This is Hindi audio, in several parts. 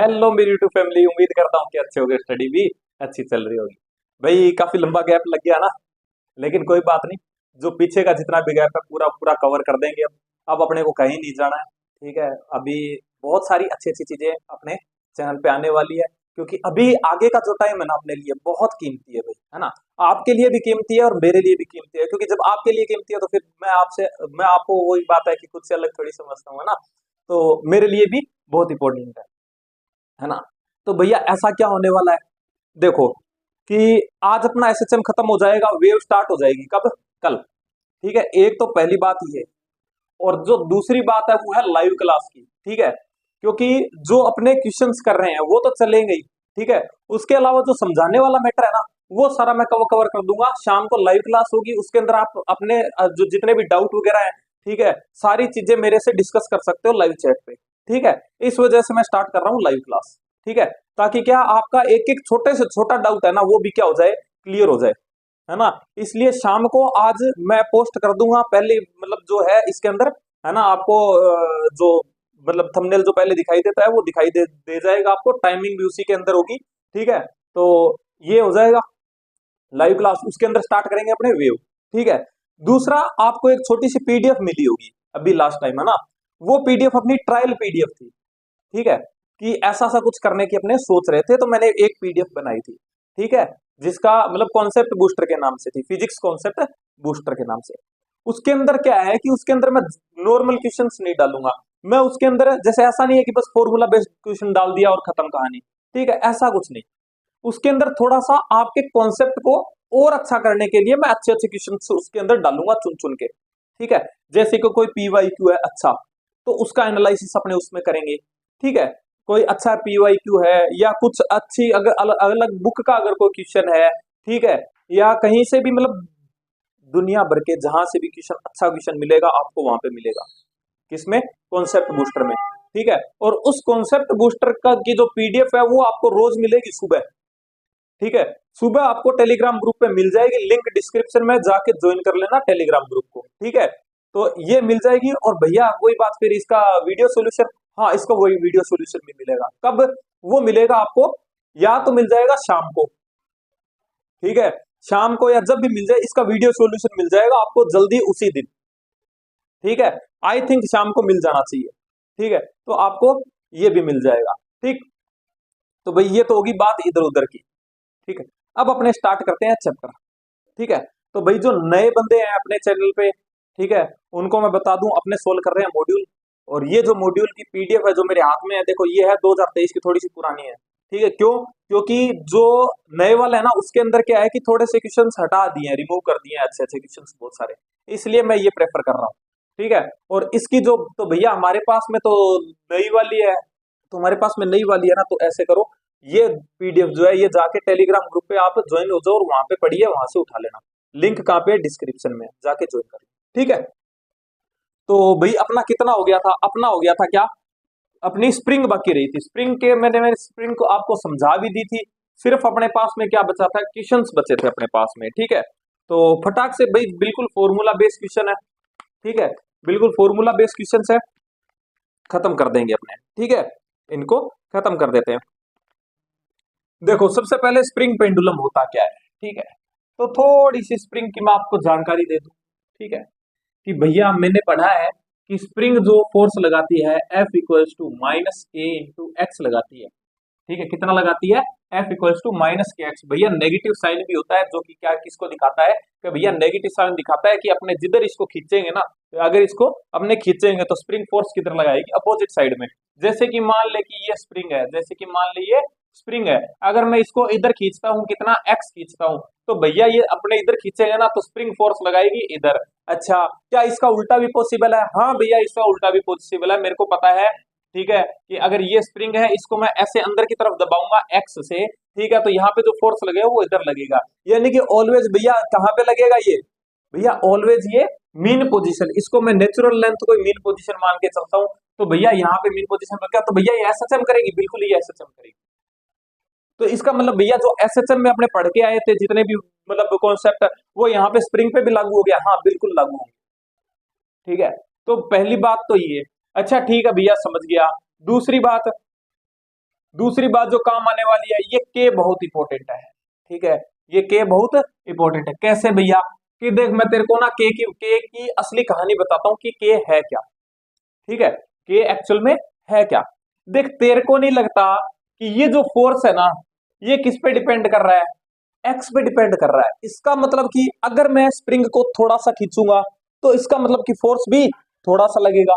हेलो मेरी यूट्यूब फैमिली, उम्मीद करता हूँ कि अच्छे होगे, स्टडी भी अच्छी चल रही होगी। भाई काफी लंबा गैप लग गया ना, लेकिन कोई बात नहीं। जो पीछे का जितना भी गैप है पूरा पूरा कवर कर देंगे। अब अपने को कहीं नहीं जाना है। ठीक है। अभी बहुत सारी अच्छी अच्छी चीजें अपने चैनल पे आने वाली है, क्योंकि अभी आगे का जो टाइम है ना अपने लिए बहुत कीमती है भाई, है ना। आपके लिए भी कीमती है और मेरे लिए भी कीमती है, क्योंकि जब आपके लिए कीमती है तो फिर मैं आपको वही बात है कि खुद से अलग थोड़ी समझता हूँ, है ना। तो मेरे लिए भी बहुत इंपॉर्टेंट है ना। तो भैया ऐसा क्या होने वाला है, देखो कि आज अपना एसएचएम खत्म हो जाएगा, वेव स्टार्ट हो जाएगी कब? कल। ठीक है, एक तो पहली बात ये। और जो दूसरी बात है वो है लाइव क्लास की। ठीक है, क्योंकि जो अपने क्वेश्चंस कर रहे हैं वो तो चलेंगे ही। ठीक है, उसके अलावा जो समझाने वाला मैटर है ना, वो सारा मैं कवर कवर कर दूंगा। शाम को लाइव क्लास होगी, उसके अंदर आप अपने जो जितने भी डाउट वगैरह है, ठीक है, सारी चीजें मेरे से डिस्कस कर सकते हो लाइव चैट पे। ठीक है, इस वजह से मैं स्टार्ट कर रहा हूँ लाइव क्लास। ठीक है, ताकि क्या आपका एक एक छोटे से छोटा डाउट है ना वो भी क्या हो जाए, क्लियर हो जाए, है ना। इसलिए शाम को आज मैं पोस्ट कर दूंगा पहले, मतलब जो है इसके अंदर, है ना। आपको जो मतलब थंबनेल जो पहले दिखाई देता है वो दिखाई दे जाएगा आपको, टाइमिंग भी उसी के अंदर होगी। ठीक है, तो ये हो जाएगा लाइव क्लास, उसके अंदर स्टार्ट करेंगे अपने वेव। ठीक है, दूसरा आपको एक छोटी सी पीडीएफ मिली होगी अभी लास्ट टाइम, है ना। वो पीडीएफ अपनी ट्रायल पीडीएफ थी। ठीक है, कि ऐसा सा कुछ करने की अपने सोच रहे थे, तो मैंने एक पीडीएफ बनाई थी। ठीक है, जिसका मतलब कॉन्सेप्ट बूस्टर के नाम से थी, फिजिक्स कॉन्सेप्ट बूस्टर के नाम से। उसके अंदर क्या है कि उसके अंदर मैं नॉर्मल क्वेश्चंस नहीं डालूंगा। मैं उसके अंदर जैसे ऐसा नहीं है कि बस फॉर्मूला बेस्ड क्वेश्चन डाल दिया और खत्म कहानी। ठीक है, ऐसा कुछ नहीं। उसके अंदर थोड़ा सा आपके कॉन्सेप्ट को और अच्छा करने के लिए मैं अच्छे अच्छे क्वेश्चन उसके अंदर डालूंगा चुन चुन के। ठीक है, जैसे कि कोई पीवाई क्यू है अच्छा, तो उसका एनालिसिस अपने उसमें करेंगे। ठीक है, कोई अच्छा पीवाई क्यू है, या कुछ अच्छी अगर अलग अलग बुक का अगर कोई क्वेश्चन है, ठीक है, या कहीं से भी मतलब दुनिया भर के जहां से भी क्वेश्चन, अच्छा क्वेश्चन मिलेगा आपको वहां पे मिलेगा। किसमें? कॉन्सेप्ट बूस्टर में। ठीक है, और उस कॉन्सेप्ट बूस्टर का की जो पीडीएफ है वो आपको रोज मिलेगी सुबह। ठीक है, सुबह आपको टेलीग्राम ग्रुप पे मिल जाएगी, लिंक डिस्क्रिप्शन में जाके ज्वाइन कर लेना टेलीग्राम ग्रुप को। ठीक है, तो ये मिल जाएगी। और भैया वही बात, फिर इसका वीडियो सोल्यूशन, हाँ इसका वही वीडियो सोल्यूशन भी मिलेगा कब? वो मिलेगा आपको, या तो मिल जाएगा शाम को। ठीक है, शाम को या जब भी मिल जाए इसका वीडियो सोल्यूशन मिल जाएगा आपको जल्दी उसी दिन। ठीक है, आई थिंक शाम को मिल जाना चाहिए। ठीक है, तो आपको ये भी मिल जाएगा। ठीक, तो भाई ये तो होगी बात इधर उधर की। ठीक है, अब अपने स्टार्ट करते हैं चैप्टर। ठीक है, तो भाई जो नए बंदे हैं अपने चैनल पे, ठीक है, उनको मैं बता दूं अपने सोल्व कर रहे हैं मॉड्यूल। और ये जो मॉड्यूल की पीडीएफ है जो मेरे हाथ में है, देखो ये है 2023 की, थोड़ी सी पुरानी है। ठीक है, क्यों? क्योंकि जो नए वाला है ना उसके अंदर क्या है कि थोड़े से क्वेश्चंस हटा दिए हैं, रिमूव कर दिए हैं अच्छे अच्छे क्वेश्चंस बहुत सारे, इसलिए मैं ये प्रेफर कर रहा हूँ। ठीक है, और इसकी जो तो भैया हमारे पास में तो नई वाली है, तो हमारे पास में नई वाली है ना, तो ऐसे करो, ये पीडीएफ जो है ये जाके टेलीग्राम ग्रुप पे आप ज्वाइन हो जाओ और वहां पे पढ़िए, वहां से उठा लेना। लिंक कहाँ पे? डिस्क्रिप्शन में जाके ज्वाइन कर लो। ठीक है, तो भाई अपना कितना हो गया था? अपना हो गया था क्या, अपनी स्प्रिंग बाकी रही थी। स्प्रिंग के मैंने स्प्रिंग को आपको समझा भी दी थी। सिर्फ अपने पास में क्या बचा था? क्वेश्चंस बचे थे अपने पास में। ठीक है, तो फटाक से भाई बिल्कुल फॉर्मूला बेस्ड क्वेश्चन है। ठीक है, बिल्कुल फॉर्मूला बेस्ड क्वेश्चन है, खत्म कर देंगे अपने। ठीक है, इनको खत्म कर देते हैं। देखो सबसे पहले स्प्रिंग पेंडुलम होता क्या है? ठीक है, तो थोड़ी सी स्प्रिंग की मैं आपको जानकारी दे दूं। ठीक है, कि भैया मैंने पढ़ा है कि स्प्रिंग जो फोर्स लगाती है F इक्वल्स टू माइनस के इंटू एक्स लगाती है। ठीक है, कितना लगाती है? F इक्वल्स टू माइनस के एक्स। भैया नेगेटिव साइन भी होता है, जो कि क्या किसको दिखाता है? कि भैया नेगेटिव साइन दिखाता है कि अपने जिधर इसको खींचेंगे ना, तो अगर इसको अपने खींचेंगे तो स्प्रिंग फोर्स किधर लगाएगी? अपोजिट साइड में। जैसे कि मान ले कि ये स्प्रिंग है, जैसे कि मान ले ये स्प्रिंग है, अगर मैं इसको इधर खींचता हूँ, कितना? एक्स खींचता हूँ, तो भैया ये अपने इधर खींचेगा ना तो स्प्रिंग फोर्स लगाएगी इधर। अच्छा, क्या इसका उल्टा भी पॉसिबल है? हाँ भैया इसका उल्टा भी पॉसिबल है, मेरे को पता है। ठीक है, कि अगर ये स्प्रिंग है, इसको मैं ऐसे अंदर की तरफ दबाऊंगा एक्स से, ठीक है, तो यहाँ पे जो फोर्स लगेगा वो इधर लगेगा। यानी कि ऑलवेज भैया कहाँ पे लगेगा ये? भैया ऑलवेज ये मीन पोजीशन, इसको मैं नेचुरल लेंथ को मीन पोजीशन मान के चलता हूँ। तो भैया यहाँ पे मीन पोजीशन पर क्या, तो भैया ये एसएचएम करेगी, बिल्कुल ये एसएचएम करेगी। तो इसका मतलब भैया जो एसएचएम में अपने पढ़ के आए थे जितने भी मतलब कॉन्सेप्ट, वो यहाँ पे स्प्रिंग पे भी लागू हो गया। हाँ बिल्कुल लागू हो गया। ठीक है, तो पहली बात तो ये। अच्छा ठीक है भैया, समझ गया। दूसरी बात, दूसरी बात जो काम आने वाली है, ये के बहुत इंपॉर्टेंट है, ठीक है, ये के बहुत इंपॉर्टेंट है। कैसे भैया, कि देख मैं तेरे को ना के की असली कहानी बताता हूँ कि के है क्या, ठीक है, के एक्चुअल में है क्या। देख तेरे को नहीं लगता कि ये जो फोर्स है ना, ये किस पे डिपेंड कर रहा है, एक्स पे डिपेंड कर रहा है। इसका मतलब कि अगर मैं स्प्रिंग को थोड़ा सा खींचूंगा तो इसका मतलब कि फोर्स भी थोड़ा सा लगेगा,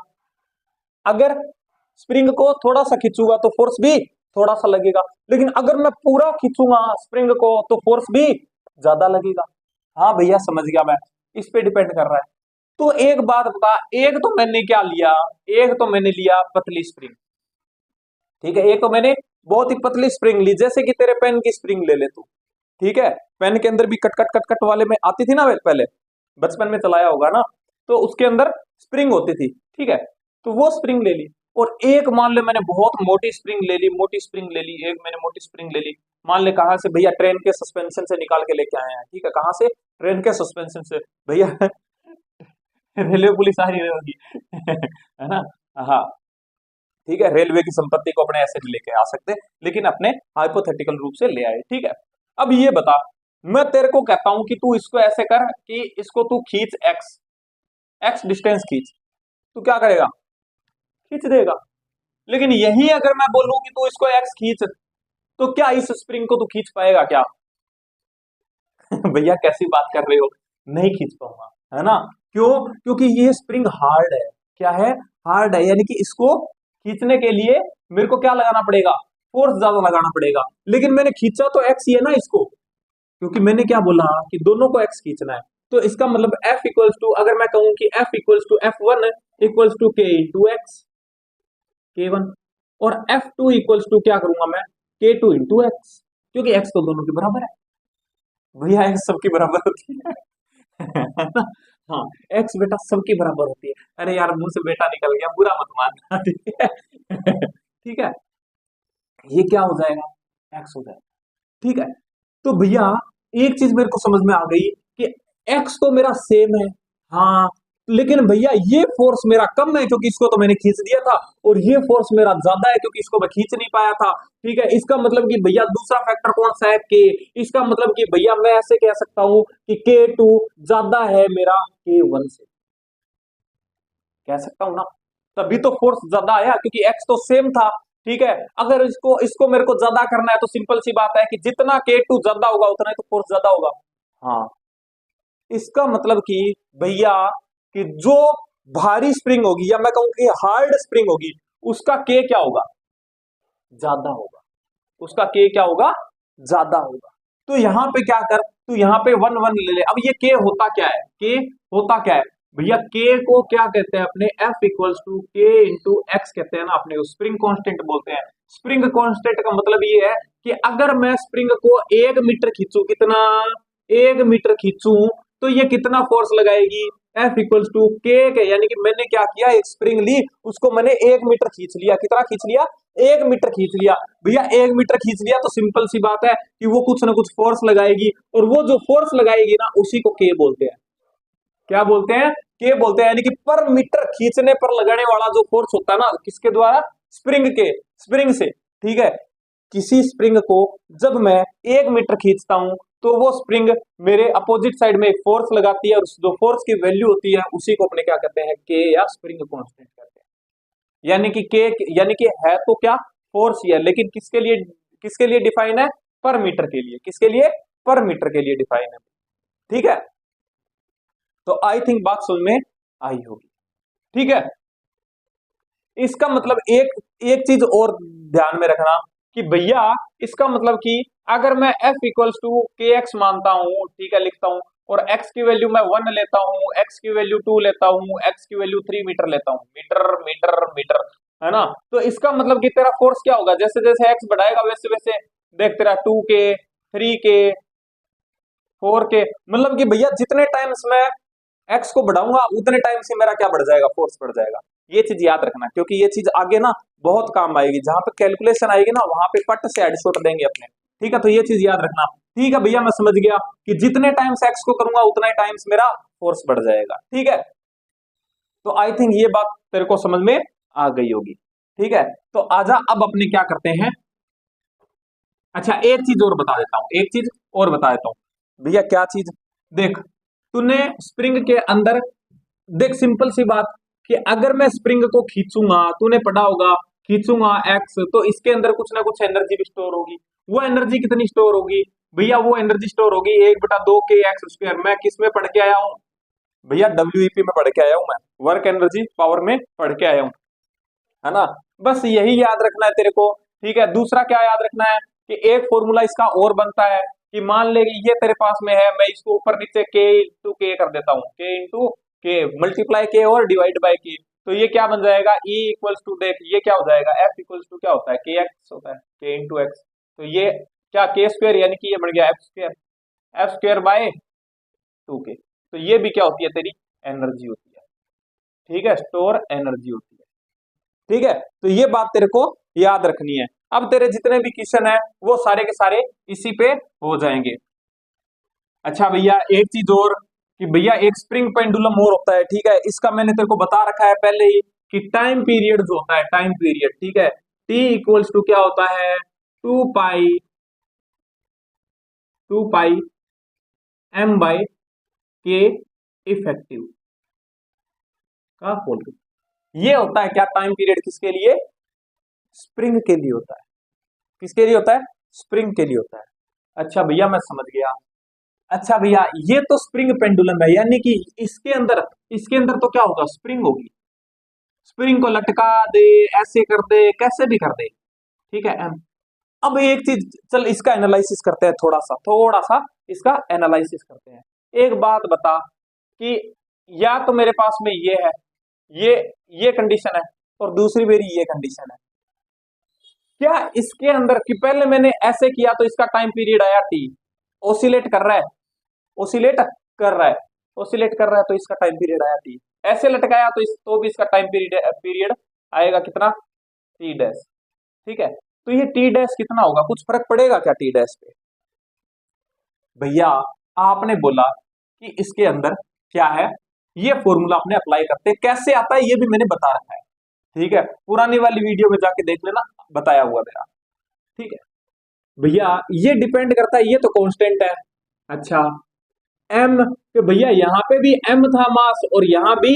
अगर स्प्रिंग को थोड़ा सा खींचूंगा तो फोर्स भी थोड़ा सा लगेगा, लेकिन अगर मैं पूरा खींचूंगा स्प्रिंग को तो फोर्स भी ज्यादा लगेगा। हाँ भैया समझ गया मैं, इस पे डिपेंड कर रहा है। तो एक बात बता, एक तो मैंने क्या लिया, एक तो मैंने लिया पतली स्प्रिंग, ठीक है, एक तो मैंने बहुत ही पतली स्प्रिंग ली, जैसे कि तेरे पेन की स्प्रिंग ले ले तू, ठीक है, पेन के अंदर भी कट कट कट कट वाले में आती थी ना पहले, बचपन में चलाया होगा ना, तो उसके अंदर स्प्रिंग होती थी, ठीक है, तो वो स्प्रिंग ले ली। और एक मान ले मैंने बहुत मोटी स्प्रिंग ले ली, मोटी स्प्रिंग ले ली, एक मैंने मोटी स्प्रिंग ले ली, मान ले कहाँ से भैया, ट्रेन के सस्पेंशन से निकाल के लेके आए हैं, ठीक है, कहाँ से, ट्रेन के सस्पेंशन से भैया रेलवे पुलिस आ रही होगी है ना, हाँ, ठीक है, रेलवे की संपत्ति को अपने ऐसे नहीं लेके आ सकते, लेकिन अपने हाइपोथेटिकल रूप से ले आए, ठीक है। अब ये बता, मैं तेरे को कहता हूं कि तू इसको ऐसे कर कि इसको तू खींच एक्स, एक्स डिस्टेंस खींच, तू क्या करेगा, खींच देगा। लेकिन यही अगर मैं बोलूं कि तू इसको एक्स खींच, तो क्या इस स्प्रिंग को तू खींच पाएगा क्या भैया कैसी बात कर रहे हो, नहीं खींच पाऊंगा, है ना, क्यों, क्योंकि ये स्प्रिंग हार्ड है, क्या है, हार्ड है, यानी कि इसको खींचने के लिए मेरे को क्या लगाना पड़ेगा, फोर्स ज्यादा लगाना पड़ेगा। लेकिन मैंने खींचा तो एक्स ही है ना इसको, क्योंकि मैंने क्या बोला कि दोनों को एक्स खींचना है, तो इसका मतलब एफ इक्वल्स टू, अगर मैं कहूं कि F equals to F one equals to K into X, K one, और एफ टू इक्वल्स टू क्या करूंगा मैं, के टू इंटू एक्स, क्योंकि एक्स तो दोनों के बराबर है, भैया एक्स सबकी बराबर होती है है ना? हाँ, एक्स बेटा सबकी बराबर होती है। अरे यार मुंह से बेटा निकल गया, बुरा मत मानना ठीक है ठीक है, ये क्या हो जाएगा, एक्स हो जाएगा, ठीक है। तो भैया एक चीज मेरे को समझ में आ गई कि एक्स तो मेरा सेम है, हाँ, लेकिन भैया ये फोर्स मेरा कम है क्योंकि इसको तो मैंने खींच दिया था, और ये फोर्स मेरा ज्यादा है क्योंकि इसको मैं खींच नहीं पाया था, ठीक है। इसका मतलब कि भैया दूसरा फैक्टर कौन सा है, के, इसका मतलब कि भैया मैं ऐसे कह सकता हूं कि के टू ज्यादा है मेरा के वन से, कह सकता हूं ना, तभी तो फोर्स ज्यादा आया क्योंकि एक्स तो सेम था, ठीक है। अगर इसको इसको मेरे को ज्यादा करना है तो सिंपल सी बात है कि जितना के टू ज्यादा होगा उतना ही तो फोर्स ज्यादा होगा, हाँ। इसका मतलब कि भैया कि जो भारी स्प्रिंग होगी या मैं कहूं कि हार्ड स्प्रिंग होगी, उसका के क्या होगा, ज्यादा होगा, उसका के क्या होगा, ज्यादा होगा। तो यहां पे क्या कर, तू यहां पे वन वन ले ले। अब ये के होता क्या है, के होता क्या है भैया, के को क्या कहते हैं अपने, F equals to K into x कहते हैं ना अपने, स्प्रिंग कांस्टेंट बोलते हैं। स्प्रिंग कांस्टेंट का मतलब ये है कि अगर मैं स्प्रिंग को 1 मीटर खींचू, कितना, 1 मीटर खींचू, तो ये कितना फोर्स लगाएगी, एफ इक्वल्स टू के, यानी कि मैंने क्या किया, एक स्प्रिंग ली, उसको मैंने 1 मीटर खींच लिया, कितना खींच लिया, 1 मीटर खींच लिया। भैया 1 मीटर खींच लिया तो सिंपल सी बात है कि वो कुछ ना कुछ फोर्स लगाएगी, और वो जो फोर्स लगाएगी ना उसी को के बोलते हैं, क्या बोलते हैं, के बोलते हैं। यानी कि पर मीटर खींचने पर लगाने वाला जो फोर्स होता है ना, किसके द्वारा, स्प्रिंग के, स्प्रिंग से, ठीक है। किसी स्प्रिंग को जब मैं 1 मीटर खींचता हूं तो वो स्प्रिंग मेरे अपोजिट साइड में एक फोर्स लगाती है, और जो फोर्स की वैल्यू होती है उसी को अपने क्या कहते हैं, के या स्प्रिंग कांस्टेंट कहते हैं। यानी कि के, यानी कि है तो क्या, फोर्स ही है, लेकिन किसके लिए डिफाइन है, पर मीटर के लिए, किसके लिए, पर मीटर के लिए डिफाइन है, ठीक है। तो आई थिंक बात समझ में आई होगी, ठीक है। इसका मतलब एक एक चीज और ध्यान में रखना कि भैया इसका मतलब कि अगर मैं f इक्वल्स टू के एक्स मानता हूं, ठीक है, लिखता हूं, और x की वैल्यू मैं 1 लेता हूं, x की वैल्यू 2 लेता हूं, x की वैल्यू 3 मीटर लेता हूं, मीटर मीटर मीटर, है ना। तो इसका मतलब कि तेरा फोर्स क्या होगा, जैसे जैसे x बढ़ाएगा वैसे वैसे देख तेरा 2 के, 3 के, 4 के, मतलब कि भैया जितने टाइम्स मैं एक्स को बढ़ाऊंगा उतने टाइम से मेरा क्या बढ़ जाएगा, फोर्स बढ़ जाएगा। ये चीज याद रखना क्योंकि ये चीज आगे ना बहुत काम आएगी, जहां पे कैलकुलेशन आएगी ना वहां पे पट से एडशॉट देंगे अपने, ठीक है। तो ये चीज याद रखना, ठीक है भैया, मैं समझ गया कि जितने टाइम्स एक्स को करूंगा उतना ही टाइम्स मेरा फोर्स बढ़ जाएगा, ठीक है। तो आई थिंक ये बात तेरे को समझ में आ गई होगी, ठीक है। तो आजा अब अपने क्या करते हैं, अच्छा एक चीज और बता देता हूँ, एक चीज और बता देता हूँ भैया। क्या चीज? देख, तूने स्प्रिंग के अंदर, देख सिंपल सी बात, कि अगर मैं स्प्रिंग को खींचूंगा, तूने पढ़ा होगा, खींचूंगा एक्स, तो इसके अंदर कुछ ना कुछ एनर्जी भी स्टोर होगी। वो एनर्जी कितनी स्टोर होगी भैया? वो एनर्जी स्टोर होगी 1/2 k x²। मैं किस में पढ़ के आया हूँ भैया? डब्ल्यूईपी में पढ़ के आया हूँ मैं, वर्क एनर्जी पावर में पढ़ के आया हूँ, है ना? बस यही याद रखना है तेरे को। ठीक है, दूसरा क्या याद रखना है कि एक फॉर्मूला इसका और बनता है कि मान ले कि ये तेरे पास में है, मैं इसको ऊपर नीचे के इंटू के कर देता हूँ, के इंटू के, मल्टीप्लाई के और डिवाइड बाय के, तो ये क्या बन जाएगा? ई इक्वल्स टू, देख ये क्या हो जाएगा, एफ इक्वल्स टू क्या होता है, के एक्स होता है, के इंटू एक्स। तो ये क्या, के स्क्वायर, यानी कि ये बन गया एफ स्क्वायर बाय 2 के। तो ये भी क्या होती है, तेरी एनर्जी होती है। ठीक है, स्टोर एनर्जी होती है। ठीक है, तो ये बात तेरे को याद रखनी है। अब तेरे जितने भी क्वेश्चन है वो सारे के सारे इसी पे हो जाएंगे। अच्छा भैया एक चीज और, कि भैया एक स्प्रिंग पेंडुलम और होता है। ठीक है, इसका मैंने तेरे को बता रखा है पहले ही, कि टाइम पीरियड जो होता है, टाइम पीरियड, ठीक है, टी इक्वल्स टू क्या होता है, 2 pi M by K effective का होल। ये होता है क्या, टाइम पीरियड किसके लिए? स्प्रिंग के लिए होता है। किसके लिए होता है? स्प्रिंग के लिए होता है। अच्छा भैया मैं समझ गया। अच्छा भैया ये तो स्प्रिंग पेंडुलम है, यानी कि इसके अंदर तो क्या होगा, स्प्रिंग होगी। स्प्रिंग को लटका दे, ऐसे कर दे, कैसे भी कर दे, ठीक है। अब एक चीज, चल इसका एनालिसिस करते हैं, थोड़ा सा इसका एनालिसिस करते हैं। एक बात बता कि या तो मेरे पास में ये है, ये ये कंडीशन है, और दूसरी मेरी ये कंडीशन है। क्या इसके अंदर, कि पहले मैंने ऐसे किया तो इसका टाइम पीरियड आया टी, ओसिलेट कर रहा है, ओसिलेट कर रहा है, ओसिलेट कर रहा है, तो इसका टाइम पीरियड आया टी। ऐसे लटकाया तो भी इसका टाइम पीरियड पीरियड आएगा कितना, टी डैश। ठीक है, तो ये टी डैश कितना होगा, कुछ फर्क पड़ेगा क्या टी डैश पे? भैया आपने बोला कि इसके अंदर क्या है, ये फॉर्मूला अपने अप्लाई करते हैं, कैसे आता है ये भी मैंने बता रखा है। ठीक है, पुरानी वाली वीडियो में जाके देख लेना, बताया हुआ मेरा। ठीक है भैया, ये डिपेंड करता है, ये तो कांस्टेंट है। अच्छा एम, तो भैया यहाँ पे भी एम था मास, और यहाँ भी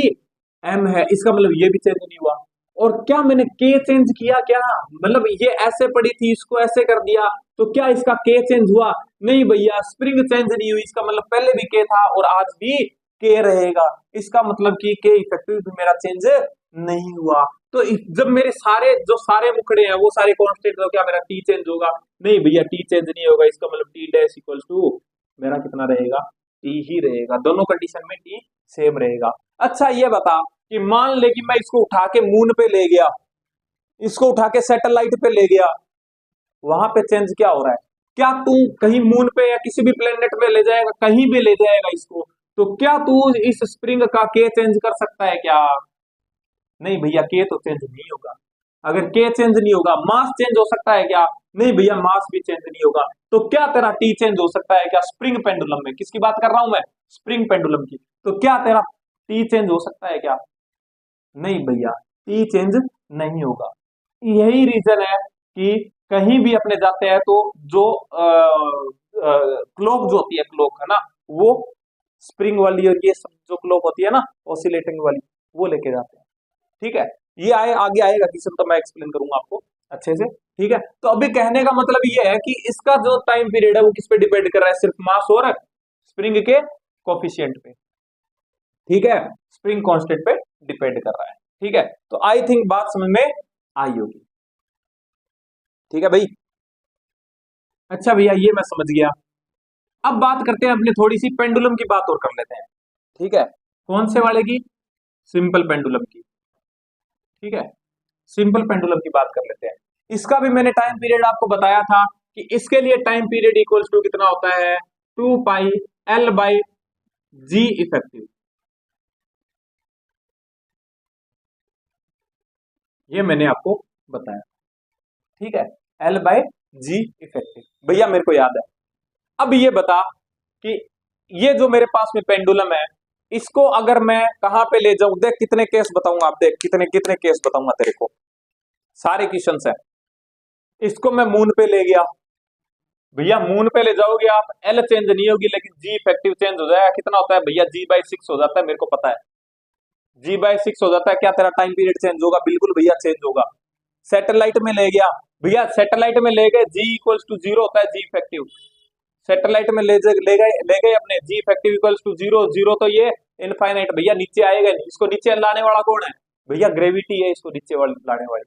एम है, इसका मतलब ये भी चेंज नहीं हुआ। और क्या मैंने के चेंज किया क्या, मतलब ये ऐसे पड़ी थी, इसको ऐसे कर दिया, तो क्या इसका के चेंज हुआ? नहीं भैया, स्प्रिंग चेंज नहीं हुई, इसका मतलब पहले भी के था और आज भी के रहेगा। इसका मतलब कि के इफेक्टिव भी मेरा चेंज नहीं हुआ। तो जब मेरे सारे मुखड़े हैं वो सारे कांस्टेंट, तो क्या मेरा टी चेंज होगा? नहीं भैया, टी चेंज नहीं होगा, इसका मतलब टी डैश इक्वल्स टू मेरा कितना रहेगा, टी ही रहेगा। दोनों कंडीशन में टी सेम रहेगा। अच्छा ये बता कि मान ले कि मैं इसको उठा के मून पे ले गया, इसको उठा के सैटेलाइट पे ले गया, वहां पे चेंज क्या हो रहा है? क्या तू कहीं मून पे या किसी भी प्लेनेट पे ले जाएगा, कहीं भी ले जाएगा इसको, तो क्या तू इस स्प्रिंग का के चेंज कर सकता है क्या? नहीं भैया, के तो चेंज नहीं होगा। अगर के चेंज नहीं होगा, मास चेंज हो सकता है क्या? नहीं भैया, मास भी चेंज नहीं होगा। तो क्या तेरा टी चेंज हो सकता है क्या? स्प्रिंग पेंडुलम में, किसकी बात कर रहा हूं मैं? स्प्रिंग पेंडुलम की। तो क्या तेरा टी चेंज हो सकता है क्या? नहीं भैया, टी चेंज नहीं होगा। यही रीजन है कि कहीं भी अपने जाते हैं तो जो क्लॉक जो होती है, क्लॉक है ना, वो स्प्रिंग वाली, और ये सब जो क्लॉक होती है ना ऑसिलेटिंग वाली, वो लेके जाते हैं। ठीक है, ये आगे आएगा किसी, तो मैं एक्सप्लेन करूंगा आपको अच्छे से। ठीक है, तो अभी कहने का मतलब ये है कि इसका जो टाइम पीरियड है वो किस पे डिपेंड कर रहा है, सिर्फ मास और स्प्रिंग के कोफिशिएंट पे। ठीक है, स्प्रिंग कांस्टेंट पे डिपेंड कर रहा है। ठीक है, तो आई थिंक बात समझ में आई होगी। ठीक है भाई। अच्छा भैया ये मैं समझ गया। अब बात करते हैं अपने, थोड़ी सी पेंडुलम की बात और कर लेते हैं। ठीक है, कौन से वाले की? सिंपल पेंडुलम की। ठीक है, सिंपल पेंडुलम की बात कर लेते हैं। इसका भी मैंने टाइम पीरियड आपको बताया था कि इसके लिए टाइम पीरियड इक्वल्स टू कितना होता है, 2 पाई L/G इफेक्टिव। ये मैंने आपको बताया। ठीक है, L/G इफेक्टिव, भैया मेरे को याद है। अब ये बता कि ये जो मेरे पास में पेंडुलम है, इसको अगर मैं कहां पे ले जाऊं, देख कितने केस बताऊंगा, आप देख कितने कितने केस बताऊंगा तेरे को, सारे क्वेश्चंस है। इसको मैं मून पे ले गया, भैया मून पे ले जाओगे आप, एल चेंज नहीं होगी लेकिन जी इफेक्टिव चेंज हो जाएगा। कितना होता है भैया, G/6 हो जाता है, मेरे को पता है G/6 हो जाता है। क्या तेरा टाइम पीरियड चेंज होगा? बिल्कुल भैया चेंज होगा। सैटेलाइट में ले गया भैया, सैटेलाइट में ले गए, G=0 होता है जी इफेक्टिव। सैटेलाइट में ले गए अपने, G=0, जीरो तो ये इनफाइनाइट भैया, नीचे आएगा नहीं। इसको नीचे लाने वाला कौन है भैया? ग्रेविटी है इसको नीचे वाली लाने वाली।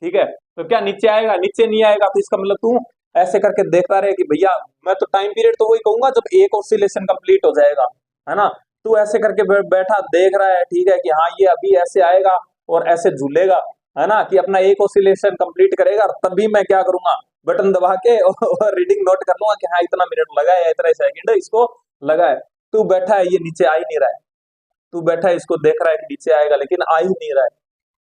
ठीक है, तो क्या नीचे आएगा? नीचे नहीं आएगा। तो इसका मतलब तू ऐसे करके देखता रहे कि भैया मैं तो टाइम पीरियड तो वही कहूंगा जब एक ऑसिलेशन कंप्लीट हो जाएगा, है ना। तू ऐसे करके बैठा देख रहा है, ठीक है, कि हाँ ये अभी ऐसे आएगा और ऐसे झूलेगा, है ना, कि अपना एक ऑसिलेशन कंप्लीट करेगा, तभी मैं क्या करूंगा, बटन दबा के और रीडिंग नोट कर लूंगा कि हाँ इतना मिनट लगा है, इतना सेकंड इसको लगा है। तू बैठा है, ये नीचे आ ही नहीं रहा है। तू बैठा है, इसको देख रहा है कि नीचे आएगा, लेकिन आ ही नहीं रहा है,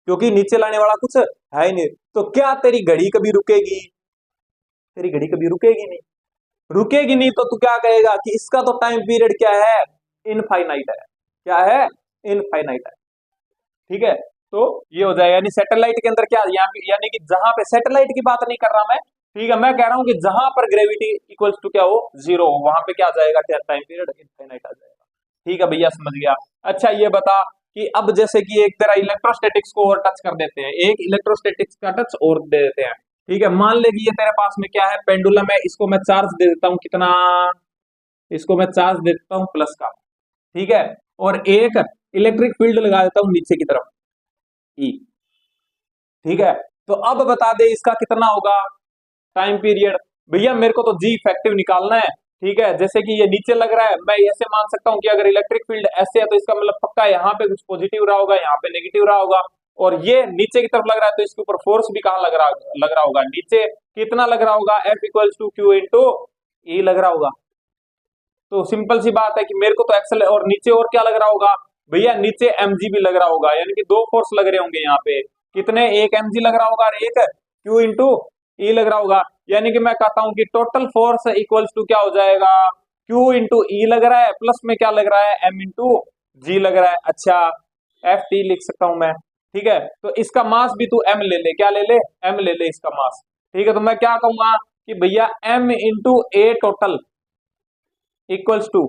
क्योंकि नीचे लाने वाला कुछ है ही नहीं। तो क्या तेरी घड़ी कभी रुकेगी? तेरी घड़ी कभी रुकेगी नहीं। रुकेगी नहीं तो तू क्या कहेगा कि इसका तो टाइम पीरियड क्या है? इनफाइनाइट है। क्या है? इनफाइनाइट है। ठीक है, तो ये हो जाएगा। यानी सैटेलाइट के अंदर क्या, यानी कि जहां पे सैटेलाइट की बात नहीं कर रहा मैं, ठीक है, मैं कह रहा हूं कि जहां पर ग्रेविटी इक्वल्स टू क्या हो, 0 हो, वहां पे क्या आ जाएगा, क्या टाइम पीरियड इनफाइनाइट आ जाएगा। ठीक है भैया, समझ गया। अच्छा ये बता कि अब जैसे कि एक तरह इलेक्ट्रोस्टैटिक्स को और टच कर देते हैं, एक इलेक्ट्रोस्टैटिक्स का टच और दे देते हैं। ठीक है, मान ले कि ये तेरे पास में क्या है, पेंडुलम है, इसको मैं चार्ज दे देता हूं कितना, इसको मैं चार्ज दे देता हूं प्लस का। ठीक है, और एक इलेक्ट्रिक फील्ड लगा देता हूं नीचे की तरफ, ई। ठीक है, तो अब बता दे इसका कितना होगा टाइम पीरियड। भैया मेरे को तो जी इफेक्टिव निकालना है। ठीक है, जैसे कि ये नीचे लग रहा है, मैं ऐसे मान सकता हूं कि अगर इलेक्ट्रिक फील्ड ऐसे है तो इसका मतलब पक्का यहाँ पे कुछ पॉजिटिव रहा होगा, यहाँ पे नेगेटिव रहा होगा, और ये नीचे की तरफ लग रहा है तो इसके ऊपर फोर्स भी कहाँ लग रहा होगा, नीचे। कितना लग रहा होगा? F=Q × E लग रहा होगा। तो सिंपल सी बात है कि मेरे को तो एक्सल, और नीचे और क्या लग रहा होगा भैया? नीचे mg भी लग रहा होगा, यानी कि दो फोर्स लग रहे होंगे यहाँ पे। कितने? एक mg लग रहा होगा और एक Q × E लग रहा होगा। यानी कि मैं कहता हूं कि टोटल फोर्स इक्वल्स टू क्या हो जाएगा, Q × E लग रहा है, प्लस में क्या लग रहा है, M × G लग रहा है। अच्छा, Ft लिख सकता हूं मैं। ठीक है, तो इसका मास भी तू m ले ले, क्या ले ले? m ले ले इसका मास। ठीक है, तो मैं क्या कहूंगा कि भैया m × A total equals to,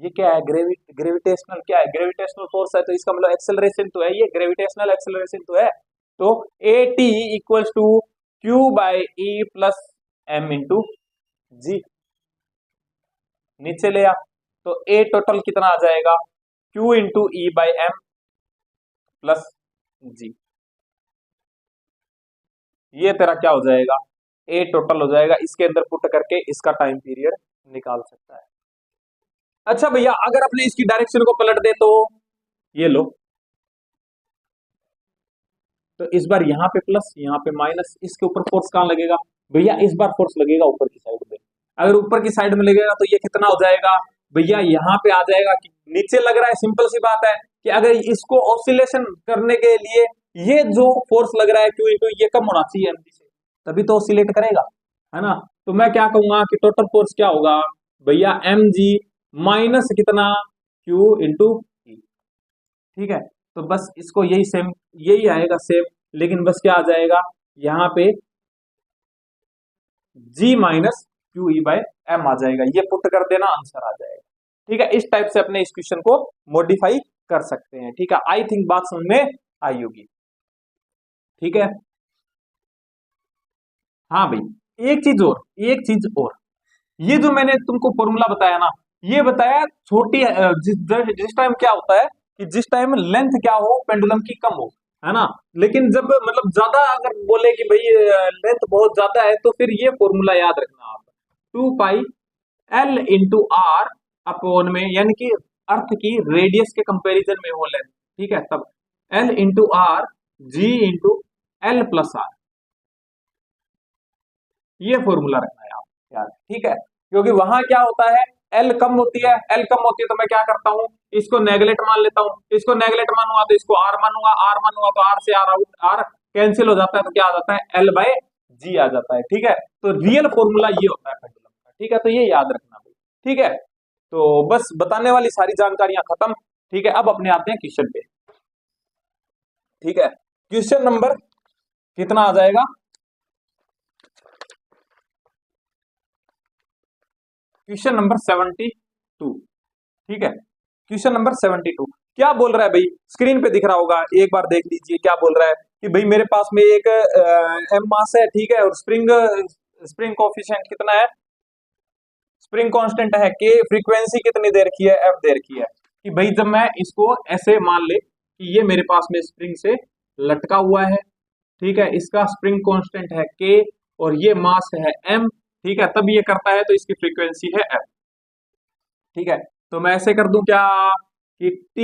ये क्या है, ग्रेविटेशनल, क्या है, ग्रेविटेशनल फोर्स है, तो इसका मतलब एक्सेलरेशन तो है, ये ग्रेविटेशनल एक्सेलरेशन तो है। तो AT equals to Q/E plus M × G। नीचे ले आ, तो A टोटल कितना आ जाएगा, Q × E/M प्लस G। ये तेरा क्या हो जाएगा, A टोटल हो जाएगा। इसके अंदर पुट करके इसका टाइम पीरियड निकाल सकता है। अच्छा भैया, अगर अपने इसकी डायरेक्शन को पलट दे तो ये लो, तो इस बार यहाँ पे प्लस, यहाँ पे माइनस, इसके ऊपर फोर्स कहाँ लगेगा भैया? इस बार फोर्स लगेगा ऊपर की साइड में। अगर ऊपर की साइड में लगेगा तो ये कितना हो जाएगा भैया? यहाँ पे आ जाएगा कि नीचे लग रहा है। सिंपल सी बात है कि अगर इसको ऑसिलेशन करने के लिए ये जो फोर्स लग रहा है Q × ये कम होना चाहिए mg से, तभी तो ऑसिलेट करेगा, है ना। तो मैं क्या कहूंगा कि टोटल फोर्स क्या होगा भैया, mg माइनस कितना, Q × E। ठीक है, तो बस इसको यही सेम, यही आएगा सेम, लेकिन बस क्या आ जाएगा यहाँ पे G-Q/E/M आ जाएगा। ये पुट कर देना, आंसर आ जाएगा। ठीक है, इस टाइप से अपने इस क्वेश्चन को मॉडिफाई कर सकते हैं। ठीक है, आई थिंक बात समझ में आई होगी। ठीक है, हाँ भाई, एक चीज और, ये जो मैंने तुमको फॉर्मूला बताया ना, ये बताया छोटी, जिस टाइम क्या होता है कि जिस टाइम लेंथ क्या हो पेंडुलम की कम हो, है ना। लेकिन जब मतलब ज्यादा अगर बोले कि भाई लेंथ बहुत ज्यादा है, तो फिर ये फॉर्मूला याद रखना आप, 2πL × R अपॉन में, यानी कि अर्थ की रेडियस के कंपैरिजन में हो लेंथ। ठीक है, तब L × R G × L + R, ये फॉर्मूला रखना है आप यार। ठीक है, क्योंकि वहां क्या होता है, एल कम होती है, एल कम होती है तो मैं क्या करता हूं, इसको नेगलेक्ट मान लेता हूं। इसको नेगलेक्ट मानूंगा तो इसको आर मानूंगा, आर मानूंगा तो आर से आर आउट, आर कैंसिल हो जाता है, तो क्या आ जाता है, L/G आ जाता है। ठीक है, तो रियल फॉर्मूला ये होता है पेंडुलम का। ठीक है, तो ये याद रखना भाई। ठीक है, तो बस बताने वाली सारी जानकारियां खत्म। ठीक है, अब अपने आते हैं क्वेश्चन पे। ठीक है, क्वेश्चन नंबर कितना आ जाएगा, क्वेश्चन नंबर 72। ठीक है, क्वेश्चन नंबर 72 क्या बोल रहा है भाई, स्क्रीन पे दिख रहा होगा, एक बार देख लीजिए। क्या बोल रहा है कि भाई मेरे पास में एक एम मास है, ठीक है, और स्प्रिंग स्प्रिंग कोफिशिएंट कितना है, स्प्रिंग कांस्टेंट है के, फ्रीक्वेंसी कितनी देर की है, एफ देर की है। कि भाई जब मैं इसको ऐसे मान ले कि ये मेरे पास में स्प्रिंग से लटका हुआ है, ठीक है, इसका स्प्रिंग कांस्टेंट है के और ये मास है एम, ठीक है, तब ये करता है तो इसकी फ्रीक्वेंसी है एफ। ठीक है, तो मैं ऐसे कर दूं क्या कि t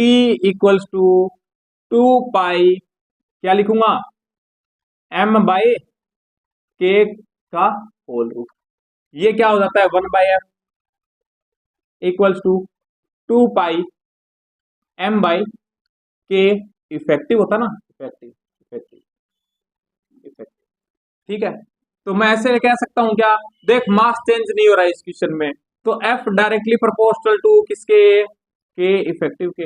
इक्वल्स टू 2 पाई, क्या लिखूंगा, m बाई के का होल रूट। ये क्या हो जाता है 1/f equals to 2 pi m by K, effective होता ना, इफेक्टिव इफेक्टिव इफेक्टिव। ठीक है, तो मैं ऐसे कह सकता हूं क्या, देख मास चेंज नहीं हो रहा है इस क्वेश्चन में, तो f डायरेक्टली प्रोपोर्शनल टू किसके, के इफेक्टिव के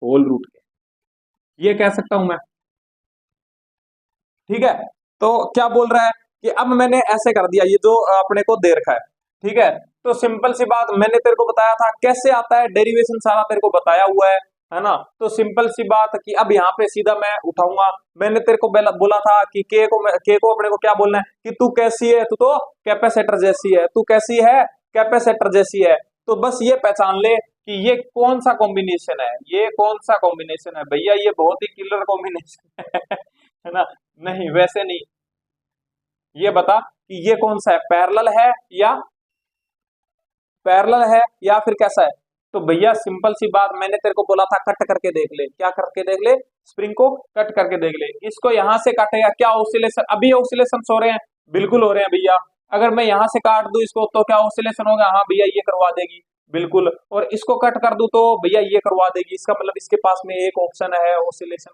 होल रूट के, ये कह सकता हूं मैं। ठीक है, तो क्या बोल रहा है कि अब मैंने ऐसे कर दिया, ये जो अपने को दे रखा है, ठीक है, तो सिंपल सी बात, मैंने तेरे को बताया था कैसे आता है, डेरिवेशन सारा तेरे को बताया हुआ है ना। तो सिंपल सी बात कि अब यहाँ पे सीधा मैं उठाऊंगा, मैंने तेरे को बोला था कि के को अपने को क्या बोलना है कि तू कैसी है, तू तो कैपेसिटर जैसी है, तू कैसी है, कैपेसिटर जैसी है। तो बस ये पहचान ले कि ये कौन सा कॉम्बिनेशन है, ये कौन सा कॉम्बिनेशन है भैया, ये बहुत ही किलर कॉम्बिनेशन है ना। नहीं वैसे नहीं, ये बता कि ये कौन सा है, पैरेलल है या फिर कैसा है। तो भैया सिंपल सी बात, मैंने तेरे को बोला था कट करके देख ले, क्या करके देख ले, स्प्रिंग को कट करके देख ले। इसको यहां से काटेगा, क्या ऑसिलेशन, अभी ऑसिलेशन हो रहे हैं, बिल्कुल हो रहे हैं भैया। अगर मैं यहां से काट दूं इसको तो क्या ऑसिलेशन होगा, हाँ भैया ये करवा देगी बिल्कुल। और इसको कट कर दूं तो भैया ये करवा देगी, इसका मतलब इसके पास में एक ऑप्शन है ऑसिलेशन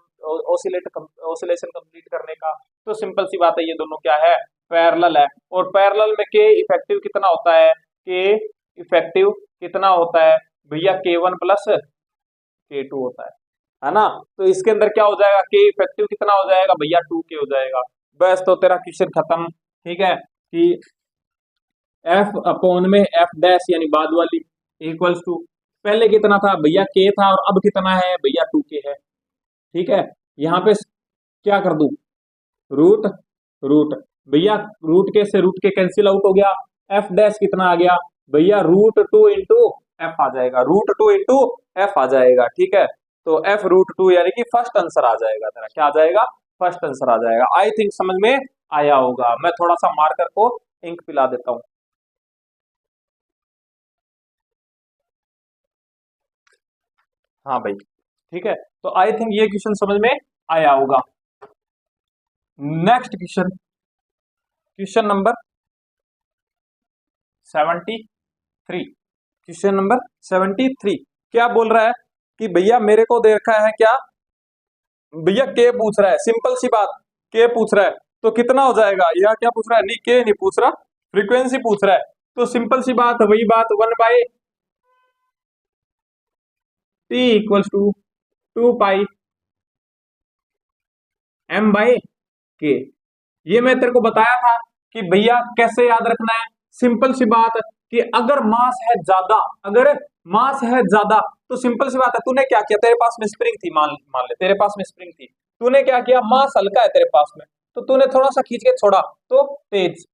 कंप्लीट करने का। तो सिंपल सी बात है, ये दोनों क्या है, पैरेलल है। और पैरेलल में के इफेक्टिव कितना होता है, के इफेक्टिव कितना होता है भैया, K1 प्लस K2 होता है ना। तो इसके अंदर क्या हो जाएगा, के इफेक्टिव कितना हो जाएगा भैया, 2K हो जाएगा। बस तो तेरा क्वेश्चन खत्म। ठीक है, कि एफ अपॉन में एफ डैश यानी बाद वाली इक्वल्स टू, पहले कितना था भैया के था, और अब कितना है भैया 2K है। ठीक है, यहाँ पे क्या कर दूं, रूट रूट भैया, रूट के से रूट के कैंसिल आउट हो गया, एफ डैश कितना आ गया भैया, √2 इंटू एफ आ जाएगा, √2 इंटू एफ आ जाएगा। ठीक है, तो एफ √2 यानी कि फर्स्ट आंसर आ जाएगा तेरा, क्या आ जाएगा, फर्स्ट आंसर आ जाएगा। आई थिंक समझ में आया होगा। मैं थोड़ा सा मार्कर को इंक पिला देता हूं। हाँ भाई, ठीक है, तो आई थिंक ये क्वेश्चन समझ में आया होगा। Next question, question number 73, question number 73 क्या बोल रहा है कि भैया मेरे को दे रखा है क्या भैया, के पूछ रहा है, सिंपल सी बात, के पूछ रहा है तो कितना हो जाएगा, या क्या पूछ रहा है, नहीं के नहीं पूछ रहा, फ्रीक्वेंसी पूछ रहा है। तो सिंपल सी बात, वही बात, 1/t equals to 2 pi m by K. ये मैं तेरे को बताया था कि भैया कैसे याद रखना है, सिंपल सी बात कि अगर मास है ज्यादा, अगर मास है ज्यादा तो सिंपल सी बात है, तूने क्या किया, तेरे पास में स्प्रिंग थी, मान मान ले तेरे पास में स्प्रिंग थी, तूने क्या किया, मास हल्का है तेरे पास में, तो तूने थोड़ा सा खींच के छोड़ा तो तेज,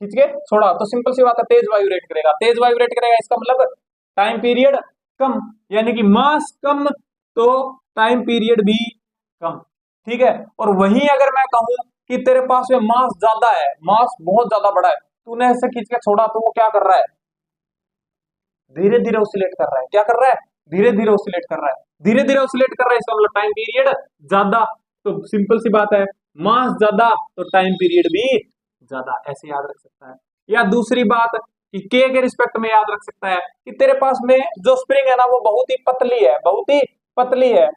खींच के छोड़ा तो सिंपल सी बात है तेज वाइब्रेट करेगा, तेज वाइब्रेट करेगा, इसका मतलब टाइम पीरियड कम, यानी कि मास कम तो टाइम पीरियड भी कम। ठीक है, और वहीं अगर मैं कहूं कि तेरे पास में मास ज्यादा है, मास बहुत ज्यादा बड़ा है, तूने ऐसे खींच के छोड़ा तो वो क्या कर रहा है, धीरे धीरे ऑसिलेट कर रहा है, क्या कर रहा है, धीरे धीरे ऑसिलेट कर रहा है, धीरे धीरे ऑसिलेट कर रहा है, इसका मतलब टाइम पीरियड ज्यादा। तो सिंपल सी बात है, मास ज्यादा तो टाइम पीरियड भी ज्यादा, ऐसे याद रख सकता है। या दूसरी बात कि के रिस्पेक्ट में याद रख सकता है कि तेरे पास में जो स्प्रिंग है ना वो बहुत ही पतली है, बहुत ही पतली है,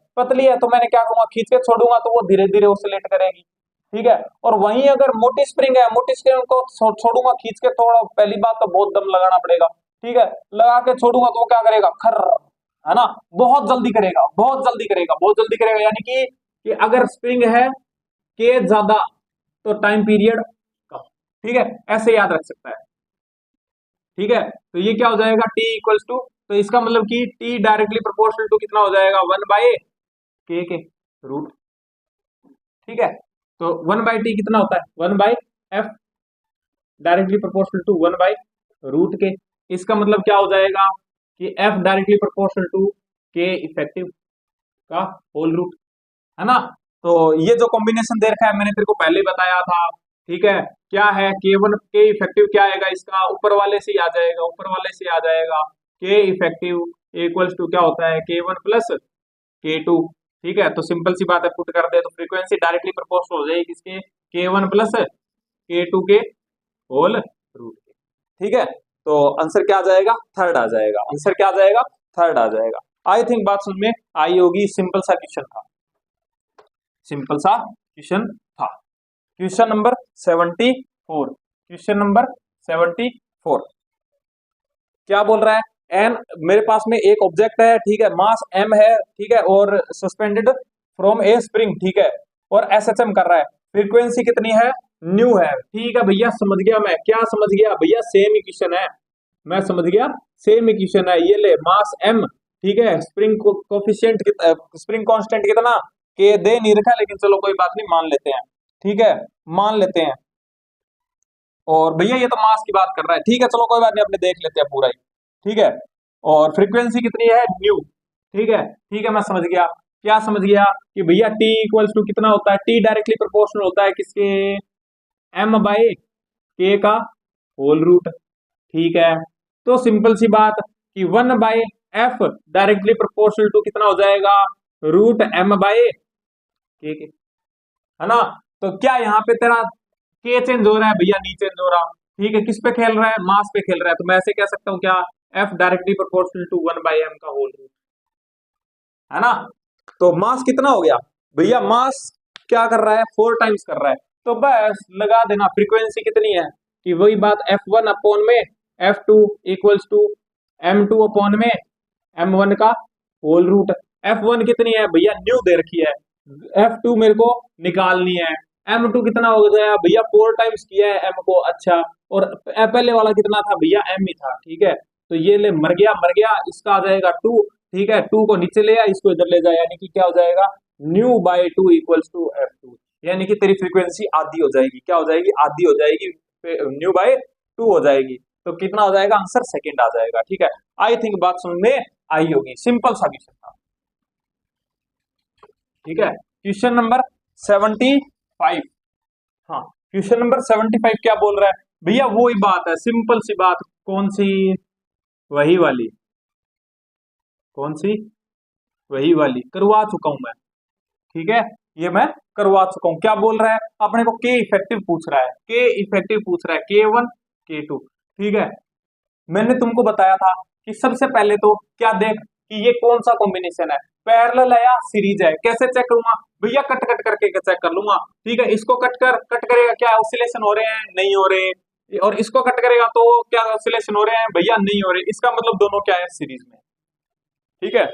तो मैंने क्या करूंगा, खींच के छोड़ूंगा तो वो धीरे धीरे ऑसिलेट करेगी। ठीक है, और वहीं अगर मोटी स्प्रिंग है, मोटी स्प्रिंग को छोड़ूंगा खींच के, थोड़ा पहली बात तो बहुत दम लगाना पड़ेगा। ठीक है, लगा के छोड़ूंगा तो वो क्या करेगा, खर, है ना, बहुत जल्दी करेगा, बहुत जल्दी करेगा, बहुत जल्दी करेगा। यानी कि अगर स्प्रिंग है के ज्यादा तो टाइम पीरियड कम, ठीक है, ऐसे याद रख सकता है। ठीक है, तो ये क्या हो जाएगा, t इक्वल्स टू, तो इसका मतलब कि t डायरेक्टली प्रोपोर्शनल टू कितना हो जाएगा, 1/k के रूट। ठीक है, तो 1/t कितना होता है, 1/f, डायरेक्टली प्रोपोर्शनल टू 1/रूट के। इसका मतलब क्या हो जाएगा कि f directly proportional to k effective का होल रूट, है ना। तो ये जो कॉम्बिनेशन दे रखा है मैंने तेरे को पहले ही बताया था। ठीक है, क्या है, k1 k इफेक्टिव क्या आएगा, इसका ऊपर वाले से ही आ जाएगा, ऊपर वाले से आ जाएगा। k इफेक्टिव इक्वल्स टू क्या होता है, k1 प्लस k2। ठीक है, तो सिंपल सी बात है, पुट कर दे तो फ्रीक्वेंसी डायरेक्टली प्रोपोर्शनल हो जाएगी किसके, k1 प्लस k2 के होल रूट के। ठीक है, तो आंसर क्या आ जाएगा, थर्ड आ जाएगा। आंसर क्या आ जाएगा, थर्ड आ जाएगा। आई थिंक बात समझ में आई होगी। सिंपल सा क्वेश्चन था, सिंपल सा क्वेश्चन था। क्वेश्चन नंबर 74, क्वेश्चन नंबर 74 क्या बोल रहा है, एन, मेरे पास में एक ऑब्जेक्ट है, ठीक है, मास m है, ठीक है, और सस्पेंडेड फ्रॉम ए स्प्रिंग, ठीक है, और एसएचएम कर रहा है, फ्रीक्वेंसी कितनी है, न्यू है। ठीक है भैया, समझ गया मैं, क्या समझ गया भैया, सेम इक्वेशन है, मैं समझ गया, सेम इक्वेशन है। ये ले मास m, ठीक है, स्प्रिंग कोफिशिएंट, स्प्रिंग कांस्टेंट कितना, के दे नहीं रखा, लेकिन चलो कोई बात नहीं, मान लेते हैं। ठीक है, मान लेते हैं। और भैया ये तो मास की बात कर रहा है, ठीक है, चलो कोई बात नहीं, अपने देख लेते हैं पूरा ही। ठीक है, और फ्रीक्वेंसी कितनी है, न्यू। ठीक है, ठीक है, मैं समझ गया, क्या समझ गया कि भैया t इक्वल्स टू कितना होता है, t डायरेक्टली प्रोपोर्शनल होता है किसके, m बाय k का होल रूट। ठीक है, तो सिंपल सी बात कि 1/f डायरेक्टली प्रोपोर्शनल टू कितना हो जाएगा, रूट m बाय k के, है ना। तो क्या यहाँ पे तेरा के चेंज हो रहा है भैया, नहीं चेंज हो रहा। ठीक है, किस पे खेल रहा है, मास पे खेल रहा है, तो मैं ऐसे कह सकता हूँ क्या, F directly proportional to 1/m का होल रूट, है ना। तो मास कितना हो गया भैया, मास क्या कर रहा है, 4 टाइम्स कर रहा है, तो बस लगा देना। फ्रीक्वेंसी कितनी है कि वही बात, f1 अपॉन में f2 equals to m2 upon में m1 का होल रूट। f1 कितनी है भैया, न्यू दे रखी है, f2 मेरे को निकालनी है, m2 कितना हो गया भैया, 4 टाइम्स किया है m को, अच्छा, और पहले वाला कितना था भैया, m ही था। ठीक है, तो ये ले मर गया, मर गया, इसका आ जाएगा 2। ठीक है, 2 को नीचे ले आ, इसको इधर ले जाए, यानी कि क्या हो जाएगा, new bye 2 equals to f2, यानी कि तेरी फ्रीक्वेंसी आधी हो जाएगी, क्या हो जाएगी, आधी हो जाएगी, न्यू बाय 2 हो जाएगी। तो कितना हो जाएगा, आंसर सेकंड आ जाएगा। ठीक है, आई थिंक बात समझ में आई होगी, सिंपल सा क्वेश्चन था। ठीक है, क्वेश्चन नंबर 75, हाँ, क्वेश्चन नंबर 75 क्या बोल रहा है भैया, वो ही बात है, सिंपल सी बात, कौन सी, वही वाली, कौन सी, वही वाली करवा चुका हूं मैं। ठीक है, ये मैं करवा चुका हूं। क्या बोल रहा है, अपने को के इफेक्टिव पूछ रहा है, के इफेक्टिव पूछ रहा है, k1 k2। ठीक है, मैंने तुमको बताया था कि सबसे पहले तो क्या देख कि ये कौन सा कॉम्बिनेशन है, पैरेलल है या सीरीज है। कैसे चेक करूंगा भैया, कट कट करके चेक कर लूंगा। ठीक है, इसको कट करेगा, क्या ऑसिलेशन हो रहे हैं, नहीं हो रहे, और इसको कट करेगा तो क्या ऑसिलेशन हो रहे हैं भैया, नहीं हो रहे, इसका मतलब दोनों क्या है, सीरीज में। ठीक है,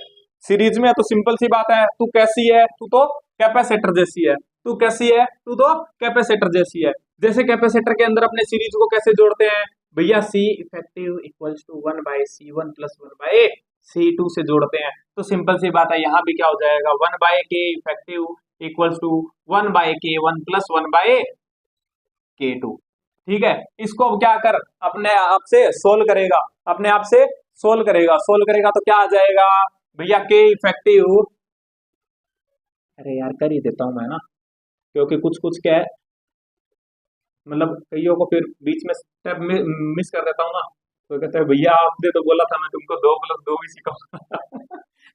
सीरीज में है, तो सिंपल सी बात है, तू कैसी है, तू तो कैपेसिटर जैसी है, तू कैसी है, तू तो कैपेसिटर जैसी है। जैसे कैपेसिटर के अंदर अपने सीरीज को कैसे जोड़ते हैं भैया, C effective equals to 1/C1 plus 1/C2 से जोड़ते हैं। तो सिंपल सी बात है, यहाँ भी क्या हो जाएगा, 1/K effective equals to 1/K1 plus 1/K2। ठीक है, इसको अब क्या कर, अपने आप से सोल्व करेगा, अपने आप से सोल्व करेगा, सोल्व करेगा तो क्या आ जाएगा भैया, के इफेक्टिव, अरे यार कर ही देता हूं मैं ना, क्योंकि कुछ कुछ क्या है, मतलब कईयों को फिर बीच में स्टेप मिस कर देता हूँ ना, तो कहते हैं भैया आपने तो बोला था मैं तुमको 2+2 भी सिखाऊंगा।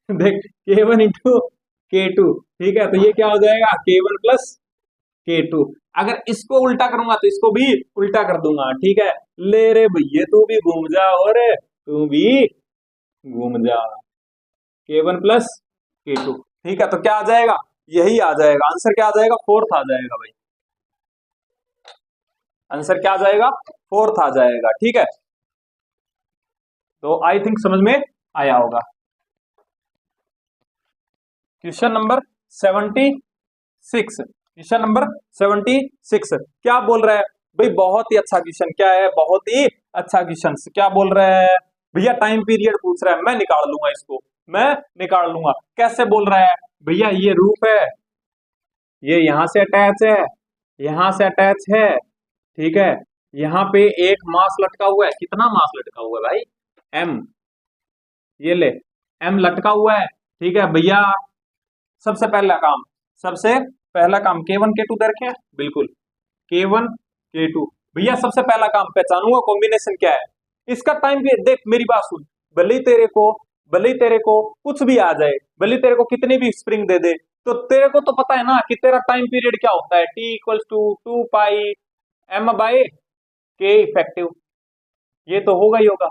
देख, k1 × k2, ठीक है, तो ये क्या हो जाएगा, k1 प्लस k2। अगर इसको उल्टा करूंगा तो इसको भी उल्टा कर दूंगा। ठीक है, ले रे भैया तू भी घूम जा, और तू भी घूम जा, k1 प्लस k2। ठीक है, तो क्या आ जाएगा, यही आ जाएगा आंसर, क्या आ जाएगा, फोर्थ आ जाएगा भाई, आंसर क्या आ जाएगा, फोर्थ आ जाएगा। ठीक है, तो आई थिंक समझ में आया होगा। क्वेश्चन नंबर 76, क्वेश्चन नंबर 76 क्या बोल रहा है भाई बहुत ही अच्छा क्वेश्चन, क्या है, बहुत ही अच्छा क्वेश्चन। क्या बोल रहा है भैया, टाइम पीरियड पूछ रहा है, मैं निकाल लूंगा इसको, मैं निकाल लूंगा। कैसे बोल रहा है भैया, ये रूफ है, ये यहां से अटैच है, यहां से अटैच है, ठीक है, यहाँ पे एक मास लटका हुआ है, कितना मास लटका हुआ है भाई, एम, ये ले, एम लटका हुआ है, ठीक है भैया। सबसे पहला काम, सबसे पहला काम K1 K2 दे रखे हैं, बिल्कुल K1 K2। भैया सबसे पहला काम पहचानूंगा कॉम्बिनेशन क्या है, इसका टाइम भी देख, मेरी बात सुन, भले ही तेरे को, भले ही तेरे को कुछ भी आ जाए, भले ही तेरे को कितनी भी स्प्रिंग दे दे, तो तेरे को तो पता है ना कि तेरा टाइम पीरियड क्या होता है, T equals to 2 pi m/K effective, ये तो होगा ही होगा।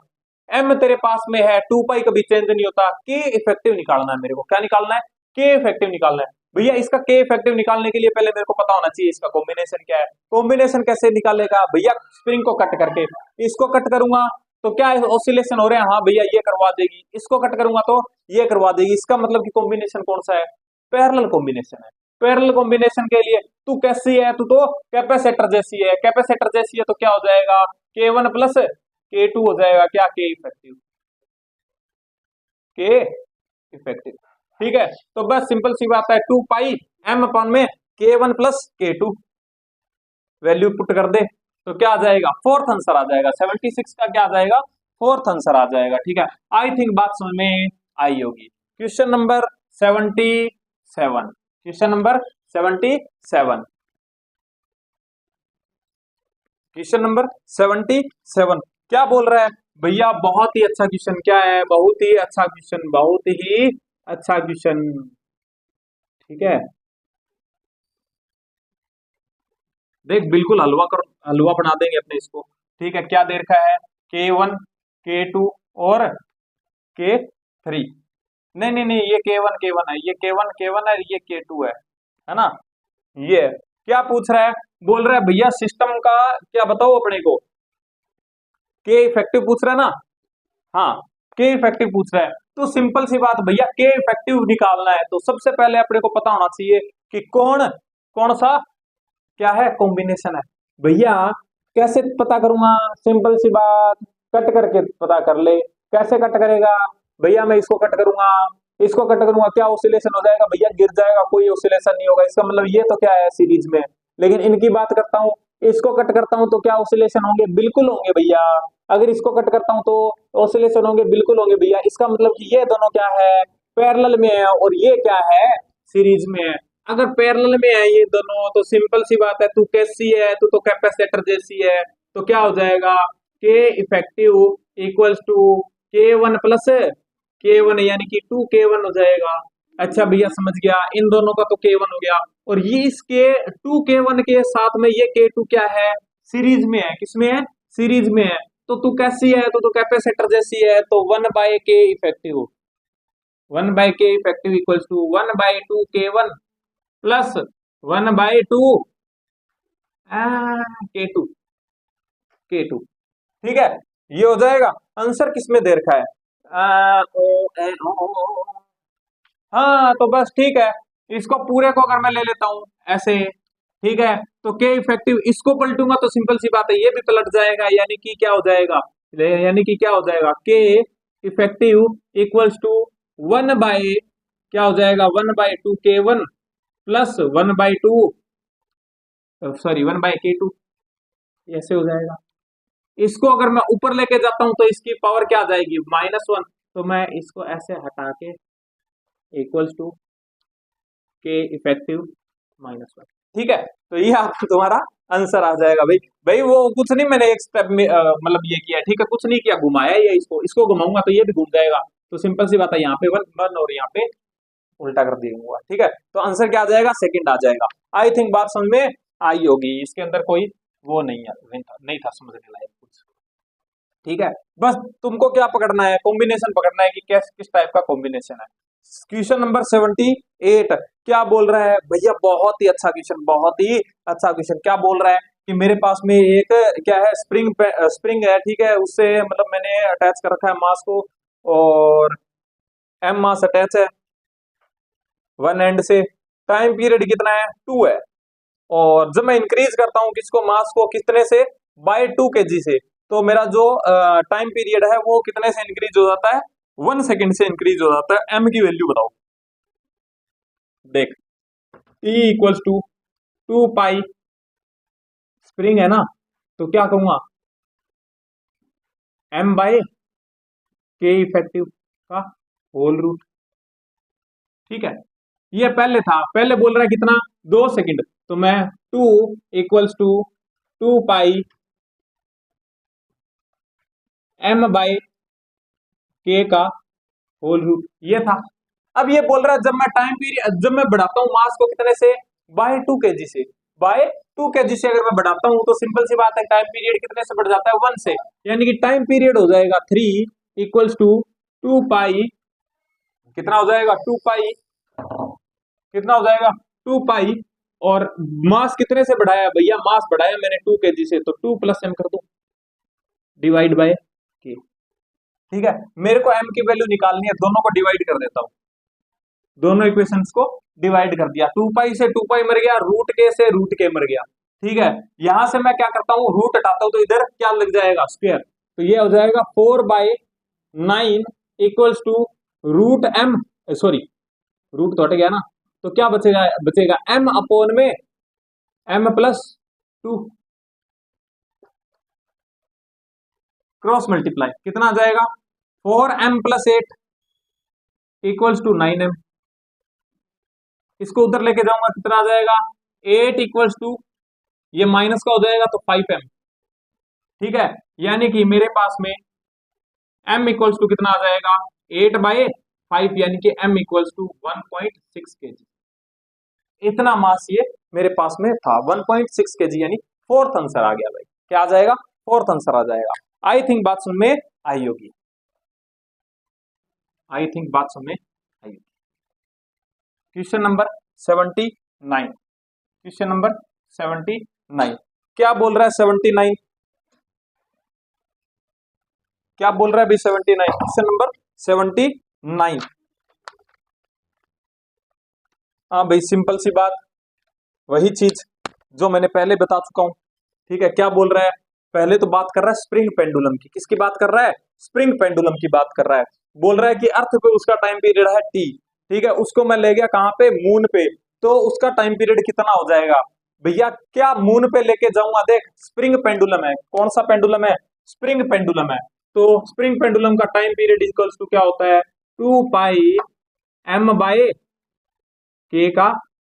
एम तेरे पास में है, 2 पाई कभी चेंज नहीं होता। के इफेक्टिव निकालना है मेरे को, क्या निकालना है, के इफेक्टिव निकालना है। भैया इसका के इफेक्टिव निकालने के लिए पहले मेरे को पता होना चाहिए इसका कॉम्बिनेशन क्या है। कॉम्बिनेशन कैसे निकालेगा भैया, स्प्रिंग को कट करके, इसको कट करूंगा तो क्या ऑसिलेशन हो रहे हैं, हाँ भैया ये करवा देगी, इसको कट करूंगा तो ये करवा देगी। इसका मतलब कि कॉम्बिनेशन कौन सा है, पैरेलल कॉम्बिनेशन है। पैरेलल कॉम्बिनेशन के लिए तू कैसी है, तू तो कैपेसिटर जैसी है, कैपेसिटर जैसी है तो क्या हो जाएगा, K1 प्लस K2 हो जाएगा, क्या, के इफेक्टिव, के इफेक्टिव, ठीक है। तो बस सिंपल सी बात है, 2 पाई m में K1 plus K2, value put कर दे तो क्या आ जाएगा, फोर्थ आंसर आ जाएगा, 76 का क्या आ जाएगा, फोर्थ आंसर आ जाएगा, ठीक है। आई थिंक बात समझ में आई होगी। Question number 77, question number 77, question number 77 क्या बोल रहा है भैया, बहुत ही अच्छा क्वेश्चन, क्या है, बहुत ही अच्छा क्वेश्चन, बहुत ही अच्छा क्वेश्चन, ठीक है। देख बिल्कुल हलवा कर, हलवा बना देंगे अपने इसको, ठीक है। क्या दे रखा है, K1 K2 और K3, नहीं नहीं नहीं, ये K1 K1 है, ये K1 K1 है, ये K2 है ना। ये क्या पूछ रहा है, बोल रहा है भैया सिस्टम का क्या बताओ अपने को, के इफेक्टिव पूछ रहा है ना, हाँ के इफेक्टिव पूछ रहा है। तो सिंपल सी बात भैया, के इफेक्टिव निकालना है तो सबसे पहले अपने को पता होना चाहिए कि कौन कौन सा क्या है, कॉम्बिनेशन है। भैया कैसे पता करूंगा, सिंपल सी बात, कट करके पता कर ले। कैसे कट करेगा भैया, मैं इसको कट करूंगा, इसको कट करूंगा, क्या ऑसिलेशन हो जाएगा भैया, गिर जाएगा, कोई ऑसिलेशन नहीं होगा। इसका मतलब ये तो क्या है, सीरीज में। लेकिन इनकी बात करता हूँ, इसको कट करता हूँ तो क्या ऑसिलेशन होंगे, बिल्कुल होंगे भैया। अगर इसको कट करता हूं तो ऑसिलेशन होंगे, बिल्कुल होंगे भैया। इसका मतलब कि ये दोनों क्या है, पैरेलल में है, और ये क्या है, सीरीज में है। अगर पैरेलल में है ये दोनों तो सिंपल सी बात है, तू कैसी है, तू तो कैपेसिटर जैसी है, तो क्या हो जाएगा, के effective equals to K1 plus K1 यानी कि 2K1 हो जाएगा। अच्छा भैया समझ गया, इन दोनों का तो K1 हो गया, और ये इसके 2K1 के साथ में ये K2 क्या है, सीरीज में है, किसमें है, सीरीज में है। तो तू कैसी है, तो कैपेसिटर जैसी है, तो 1/K effective, 1/K effective equals to 1/2K1 plus 1/2 K2, K2, ठीक है। ये हो जाएगा। आंसर किसमें दे रखा है, ओ ए ओ, हाँ तो बस ठीक है। इसको पूरे को अगर मैं ले लेता हूं ऐसे, ठीक है, तो के इफेक्टिव इसको पलटूंगा तो सिंपल सी बात है, ये भी पलट जाएगा, यानी कि क्या हो जाएगा, यानी कि क्या हो जाएगा, के इफेक्टिव इक्वल्स टू 1/, क्या हो जाएगा, 1/2K1 प्लस 1/2, सॉरी 1/K2, ऐसे हो जाएगा। इसको अगर मैं ऊपर लेके जाता हूं तो इसकी पावर क्या आ जाएगी, -1, तो मैं इसको ऐसे हटा के इक्वल्स टू के इफेक्टिव -1, ठीक है। तो ये आपको तुम्हारा आंसर आ जाएगा भाई। भाई वो कुछ नहीं, मैंने एक स्टेप में मतलब ये किया, ठीक है, कुछ नहीं किया, घुमाया ये, इसको घुमाऊंगा तो ये भी घूम जाएगा। तो सिंपल सी बात है, यहाँ पे 1 और यहाँ पे उल्टा कर दिया, ठीक है। तो आंसर क्या आ जाएगा, सेकंड आ जाएगा। आई थिंक बात समझ में आई होगी, इसके अंदर कोई वो नहीं है, नहीं था समझने लायक कुछ, ठीक है। बस तुमको क्या पकड़ना है, कॉम्बिनेशन पकड़ना है कि किस टाइप का कॉम्बिनेशन है। क्वेश्चन नंबर 78 क्या बोल रहा है भैया, बहुत ही अच्छा क्वेश्चन, बहुत ही अच्छा क्वेश्चन। क्या बोल रहा है कि मेरे पास में एक क्या है, स्प्रिंग है, ठीक है, उससे मतलब मैंने अटैच कर रखा है मास को, और एम मास अटैच है वन एंड से, टाइम पीरियड कितना है, 2 है, और जब मैं इंक्रीज करता हूँ किसको, मास को, कितने से, बाय 2 kg से, तो मेरा जो टाइम पीरियड है वो कितने से इंक्रीज हो जाता है, 1 सेकेंड से इंक्रीज हो जाता है। एम की वैल्यू बताओ। देख, T equals to 2 pi, spring है ना, तो क्या करूंगा, एम बाय के इफेक्टिव का होल रूट। ठीक है, ये पहले था, पहले बोल रहा है कितना, 2 सेकंड, तो मैं 2 equals to 2 pi M by K का होल रूट, ये था। अब ये बोल रहा है जब मैं टाइम पीरियड, जब मैं बढ़ाता हूं मास को कितने से, बाय 2 kg से, बाय 2 kg से अगर मैं बढ़ाता हूं तो सिंपल सी बात है टाइम पीरियड कितने से बढ़ जाता है, 1 से, यानी कि टाइम पीरियड हो जाएगा 3 इक्वल्स टू 2 पाई, कितना हो जाएगा 2 पाई, कितना हो जाएगा 2 पाई, और मास कितने से बढ़ाया भैया, मास बढ़ाया मैंने 2 kg से, तो 2 प्लस एम कर दो डिवाइड बाय के। ठीक है, मेरे को एम की वैल्यू निकालनी है, दोनों को डिवाइड कर देता हूं, दोनों इक्वेशंस को डिवाइड कर दिया, 2 पाई से 2 पाई मर गया, रूट के से रूट के मर गया। ठीक है, यहां से मैं क्या करता हूं, रूट हटाता हूं तो इधर क्या लग जाएगा, स्क्वायर, तो ये हो जाएगा 4/9 equals to root M, sorry root तो हट गया ना, तो क्या बचेगा, बचेगा एम अपॉन में एम प्लस 2, क्रॉस मल्टीप्लाई, कितना आ जाएगा 4m plus 8 equals to 9m, इसको उधर लेके जाऊंगा कितना आ जाएगा 8 इक्वल्स टू, ये माइनस का हो जाएगा तो 5m। ठीक है, यानी कि मेरे पास में m इक्वल्स टू कितना आ जाएगा 8/5, यानी कि m इक्वल्स टू 1.6 kg, इतना मास ये मेरे पास में था 1.6 kg, यानी फोर्थ आंसर आ गया भाई, क्या आ जाएगा, फोर्थ आंसर आ जाएगा। आई थिंक बात सुन में आई होगी, आई थिंक बात समझ में आई होगी। क्वेश्चन नंबर 79, क्वेश्चन नंबर 79, क्या बोल रहा है 79, क्या बोल रहा है भाई 79, क्वेश्चन नंबर 79। हाँ भाई, सिंपल सी बात, वही चीज जो मैंने पहले बता चुका हूं। ठीक है, क्या बोल रहा है, पहले तो बात कर रहा है स्प्रिंग पेंडुलम की, किसकी बात कर रहा है, स्प्रिंग पेंडुलम की बात कर रहा है। बोल रहा है कि अर्थ पे उसका टाइम पीरियड है टी, ठीक है, उसको मैं ले गया कहां पे, मून पे, तो उसका टाइम पीरियड कितना हो जाएगा भैया, क्या मून पे लेके जाऊंगा, देख स्प्रिंग पेंडुलम है, कौन सा पेंडुलम है, स्प्रिंग पेंडुलम है, तो स्प्रिंग पेंडुलम का टाइम पीरियड इक्वल्स टू क्या होता है, 2 पाई एम बाय के का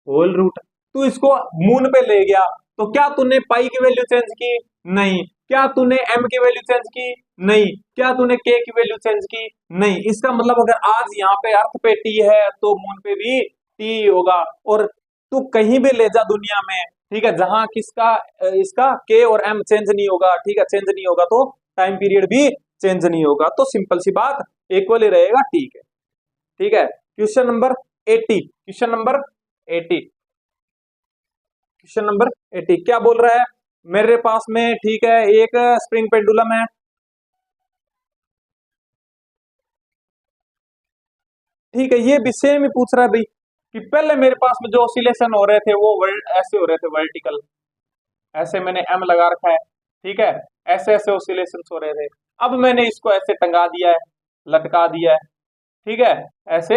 होल रूट। तू इसको मून पे ले गया, तो क्या तूने पाई की वैल्यू चेंज की, नहीं, क्या तूने एम की वैल्यू चेंज की, नहीं, क्या तूने के की वैल्यू चेंज की, नहीं, इसका मतलब अगर आज यहाँ पे अर्थ पे टी है तो मून पे भी टी होगा। और तू कहीं भी ले जा दुनिया में, ठीक है, जहां किसका इसका के और एम चेंज नहीं होगा, ठीक है, चेंज नहीं होगा तो टाइम पीरियड भी चेंज नहीं होगा, तो सिंपल सी बात इक्वल ही रहेगा, ठीक है। ठीक है, question number 80, question number 80, question number 80 क्या बोल रहा है, मेरे पास में ठीक है एक स्प्रिंग पेंडुलम है, ठीक है, ये भी सेम ही पूछ रहा है भाई कि पहले मेरे पास में जो ऑसिलेशन हो रहे थे वो ऐसे हो रहे थे वर्टिकल, ऐसे मैंने एम लगा रखा है, ठीक है, ऐसे ऐसे ऑसिलेशन हो रहे थे, अब मैंने इसको ऐसे टंगा दिया है, लटका दिया है, ठीक है, ऐसे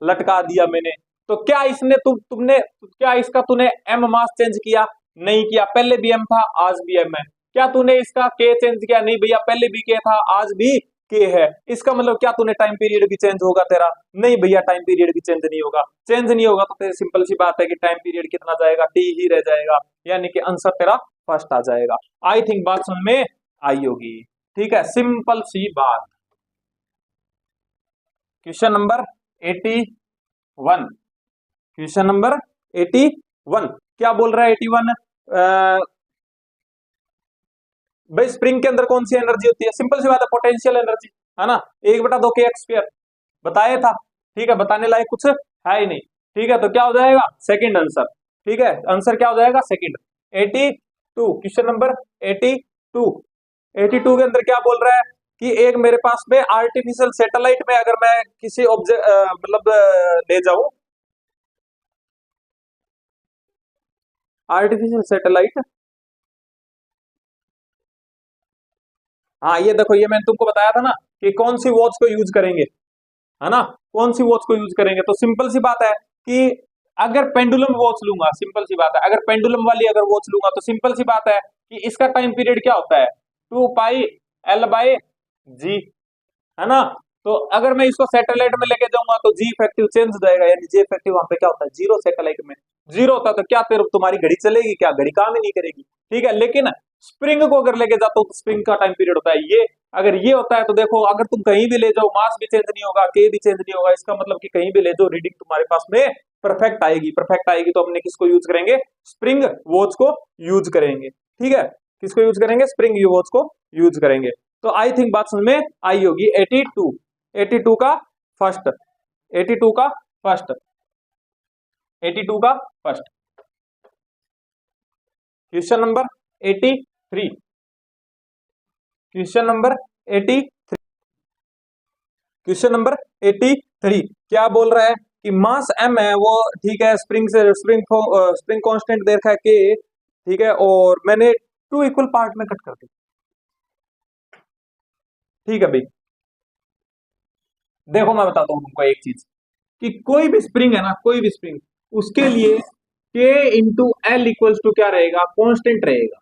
लटका दिया मैंने, तो क्या इसने तुमने क्या इसका तूने एम मास चेंज किया, नहीं किया, पहले भी एम था आज भी एम है। क्या तूने इसका के चेंज किया, नहीं भैया, पहले भी के था आज भी के है। इसका मतलब क्या तूने टाइम पीरियड भी चेंज होगा तेरा, नहीं भैया, टाइम पीरियड भी चेंज नहीं होगा, चेंज नहीं होगा तो तेरी सिंपल सी बात है कि टाइम पीरियड कितना जाएगा, टी ही रह जाएगा, यानी कि आंसर तेरा फर्स्ट आ जाएगा। आई थिंक बात समझ में आई होगी, ठीक है, सिंपल सी बात। क्वेश्चन नंबर 81, क्वेश्चन नंबर 81 क्या बोल रहा है 81, भाई स्प्रिंग के अंदर कौन सी एनर्जी होती है, सिंपल सी बात है पोटेंशियल एनर्जी, है ना, 1/2 k x² बताया था, ठीक है, बताने लायक कुछ है ही नहीं, ठीक है, तो क्या हो जाएगा सेकंड आंसर, ठीक है, आंसर क्या हो जाएगा सेकंड। 82, क्वेश्चन नंबर 82, 82 के अंदर क्या बोल रहा है कि एक मेरे पास में आर्टिफिशियल सैटेलाइट में अगर मैं किसी ऑब्जेक्ट मतलब ले जाऊं, आर्टिफिशियल सैटेलाइट, हाँ ये देखो, ये मैंने तुमको बताया था ना कि कौन सी वॉच को यूज करेंगे, है ना, कौन सी वॉच को यूज करेंगे। तो सिंपल सी बात है कि अगर पेंडुलम वॉच लूंगा, सिंपल सी बात है, अगर पेंडुलम वाली अगर वॉच लूंगा तो सिंपल सी बात है कि इसका टाइम पीरियड क्या होता है, 2 पाई L/G, है ना। तो अगर मैं इसको सैटेलाइट में लेके जाऊंगा तो जी इफेक्टिव चेंज हो जाएगा, यानी जी इफेक्टिव वहां पे क्या होता है, जीरो। सैटेलाइट में जीरो होता है तो क्या तेरे तुम्हारी घड़ी चलेगी क्या, घड़ी काम ही नहीं करेगी, ठीक है। लेकिन स्प्रिंग को अगर लेके जाता हूँ तो स्प्रिंग का टाइम पीरियड होता है ये, अगर ये होता है तो देखो, अगर तुम कहीं भी ले जाओ मास भी चेंज नहीं होगा, के भी चेंज नहीं होगा, इसका मतलब कि कहीं भी ले जाओ रीडिंग तुम्हारे पास में परफेक्ट आएगी। परफेक्ट आएगी तो हमने किसको यूज करेंगे, स्प्रिंग वॉच को यूज करेंगे, ठीक है। किसको यूज करेंगे, स्प्रिंग वॉच को यूज करेंगे। तो आई थिंक बात समझ में आई होगी। 82, 82 का फर्स्ट, 82 का फर्स्ट, 82 का first. Question number 83, question number 83, question number 83 क्या बोल रहा है कि मास m है वो, ठीक है, स्प्रिंग से स्प्रिंग कांस्टेंट दे रखा है k, ठीक है, और मैंने 2 इक्वल पार्ट में कट कर दी, ठीक है भाई। देखो मैं बताता हूं तुमको एक चीज कि कोई भी स्प्रिंग है ना, कोई भी स्प्रिंग, उसके लिए k into L equals to क्या रहेगा, कांस्टेंट रहेगा।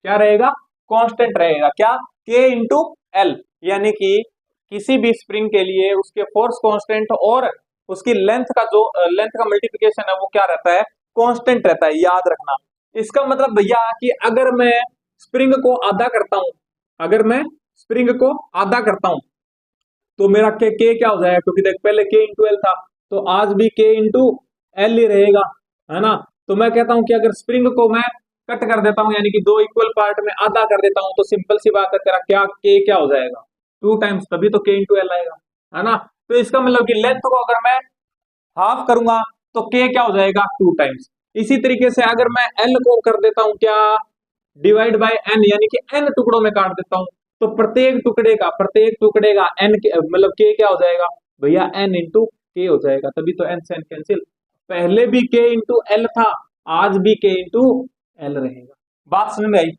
क्या रहेगा, कांस्टेंट रहेगा। क्या, k इंटू एल, यानी कि किसी भी स्प्रिंग के लिए उसके फोर्स कांस्टेंट और उसकी लेंथ का जो लेंथ का मल्टीप्लिकेशन है वो क्या रहता है, कांस्टेंट रहता है, याद रखना। इसका मतलब भैया कि अगर मैं स्प्रिंग को आधा करता हूं, अगर मैं स्प्रिंग को आधा करता हूं तो मेरा के क्या हो जाएगा, क्योंकि देख पहले के इंटू एल था, तो आज भी के इंटू एल ही रहेगा, है ना। तो मैं कहता हूं कि अगर स्प्रिंग को मैं कट कर देता हूं, यानी कि 2 इक्वल पार्ट में आधा कर देता हूं, तो सिंपल सी बात है, तेरा क्या के क्या हो जाएगा, 2 टाइम्स, तभी तो के इंटू एल आएगा, है ना। तो इसका मतलब कि लेंथ को अगर मैं हाफ करूंगा तो के क्या हो जाएगा, 2 टाइम्स। इसी तरीके से अगर मैं एल को कर देता हूं क्या, डिवाइड बाय एन, यानी कि एन टुकड़ों में काट देता हूं, तो प्रत्येक टुकड़े का एन मतलब के क्या हो जाएगा भैया, एन इंटू के हो जाएगा, तभी तो एन से एन कैंसिल। पहले भी के इंटू एल था, आज भी के इंटू एल रहेगा। बात समझ में आई,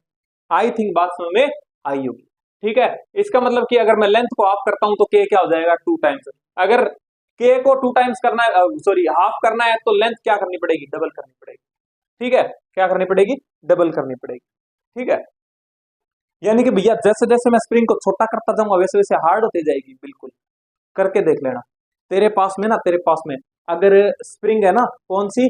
आई थिंक बात समझ में आई होगी, ठीक है। इसका मतलब कि अगर मैं लेंथ को हाफ करता हूं तो के क्या हो जाएगा, 2 टाइम्स। अगर के को 2 टाइम्स करना है, सॉरी हाफ करना है, तो लेंथ क्या करनी पड़ेगी, डबल करनी पड़ेगी, ठीक है। क्या करनी पड़ेगी, डबल करनी पड़ेगी, ठीक है। यानी कि भैया जैसे जैसे मैं स्प्रिंग को छोटा करता जाऊंगा वैसे वैसे हार्ड होती जाएगी, बिल्कुल करके देख लेना। तेरे पास में ना, तेरे पास में अगर स्प्रिंग है ना, कौन सी,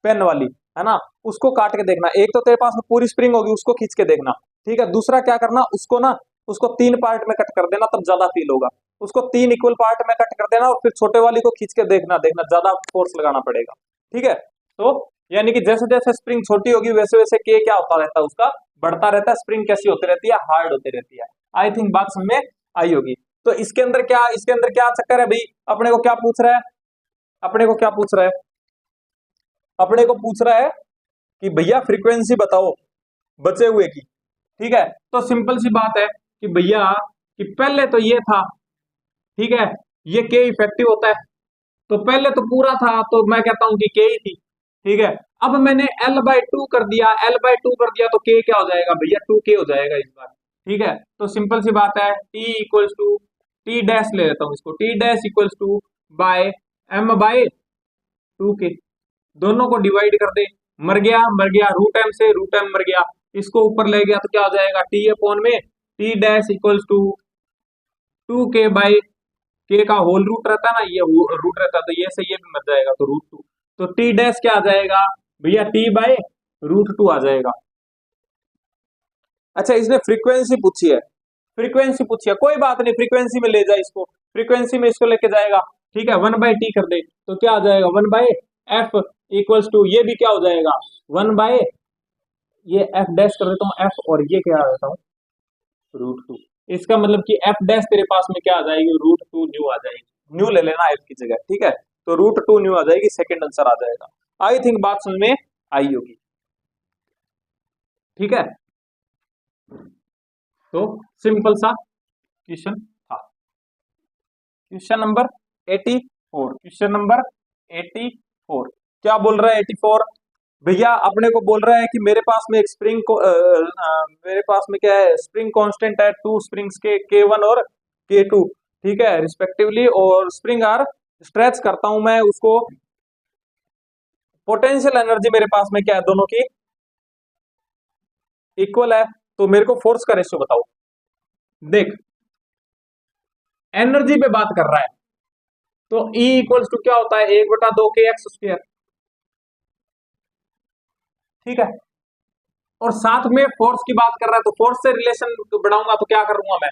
पेन वाली, है ना, उसको काट के देखना। एक तो तेरे पास में पूरी स्प्रिंग होगी, उसको खींच के देखना, ठीक है। दूसरा क्या करना, उसको ना, उसको 3 पार्ट में कट कर देना, तब ज्यादा फील होगा। उसको 3 इक्वल पार्ट में कट कर देना और फिर छोटे वाली को खींच के देखना, देखना ज्यादा फोर्स लगाना पड़ेगा, ठीक है। तो यानी कि जैसे जैसे स्प्रिंग छोटी होगी वैसे वैसे के क्या होता रहता है, उसका बढ़ता रहता है। स्प्रिंग कैसी होती रहती है, हार्ड होती रहती है। आई थिंक बात समझ में आई होगी। तो इसके अंदर क्या चक्कर है भाई, अपने को क्या पूछ रहा है, अपने को क्या पूछ रहा है, अपने को पूछ रहा है कि भैया फ्रीक्वेंसी बताओ बचे हुए की, ठीक है। तो सिंपल सी बात है कि भैया कि पहले तो ये था, ठीक है, ये के इफेक्टिव होता है, तो पहले तो पूरा था, तो मैं कहता हूं कि के ही थी, ठीक है। अब मैंने L/2 कर दिया, L/2 कर दिया तो के क्या हो जाएगा भैया, 2K हो जाएगा इस बार, ठीक है। तो सिंपल सी बात है, T equals to T dash ले लेता हूं इसको, T dash equals to by M/2K, दोनों को डिवाइड कर दे, मर गया, रूट एम से रूट एम मर गया, इसको ऊपर ले गया तो क्या हो जाएगा, टी अपॉन में T dash equals to 2K by K का होल रूट रहता है ना, ये रूट रहता है, तो ये से ये भी मर जाएगा, तो √2। तो टी डैश क्या आ जाएगा भैया, टी बाई √2 आ जाएगा। अच्छा इसने फ्रीक्वेंसी पूछी है, फ्रीक्वेंसी पूछी है, कोई बात नहीं, फ्रीक्वेंसी में ले जाए इसको, फ्रीक्वेंसी में इसको लेके जाएगा, ठीक है। 1/t कर दे तो क्या आ जाएगा, 1/f इक्वल्स टू, ये भी क्या हो जाएगा 1 बाय, ये f डैश कर देता हूँ f, और ये क्या आ देता हूँ √2। इसका मतलब कि f डैश तेरे पास में क्या आ जाएगी, √2 न्यू आ जाएगी, न्यू ले लेना f की जगह, ठीक है। तो √2 न्यू आ जाएगी, सेकंड आंसर आ जाएगा। आई थिंक बात समझ में आई होगी, ठीक है। तो सिंपल सा क्वेश्चन था। क्वेश्चन नंबर 84, क्वेश्चन नंबर 84 क्या बोल रहा है 84, भैया अपने को बोल रहा है कि मेरे पास में एक स्प्रिंग को मेरे पास में क्या है, स्प्रिंग कांस्टेंट है टू स्प्रिंग्स के K1 और K2, ठीक है रिस्पेक्टिवली, और स्प्रिंग आर स्ट्रेच करता हूं मैं उसको, पोटेंशियल एनर्जी मेरे पास में क्या है, दोनों की इक्वल है, तो मेरे को फोर्स का रेशियो बताओ। देख एनर्जी पे बात कर रहा है, तो E इक्वल्स टू क्या होता है, 1/2 kx², ठीक है। और साथ में फोर्स की बात कर रहा है, तो फोर्स से रिलेशन बढ़ाऊंगा तो क्या करूंगा मैं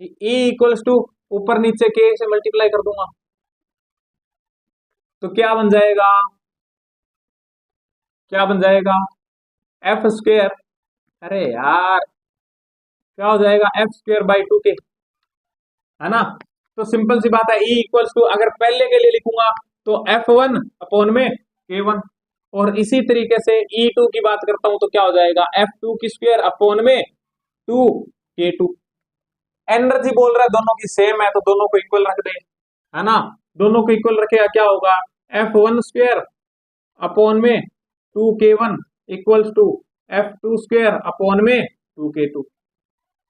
कि E इक्वल्स टू ऊपर नीचे K से मल्टीप्लाई कर दूंगा, तो क्या बन जाएगा, क्या बन जाएगा F², अरे यार क्या हो जाएगा F²/2k, है ना। तो सिंपल सी बात है, E इक्वल्स टू अगर पहले के लिए लिखूंगा तो F1/K1, और इसी तरीके से E2 की बात करता हूं तो क्या हो जाएगा F2²/2k2। एनर्जी बोल रहा है दोनों की सेम है, तो दोनों को इक्वल रख दे, है ना। दोनों को इक्वल रखेगा क्या होगा, F1²/2k1 इक्वल्स टू F2²/2k2,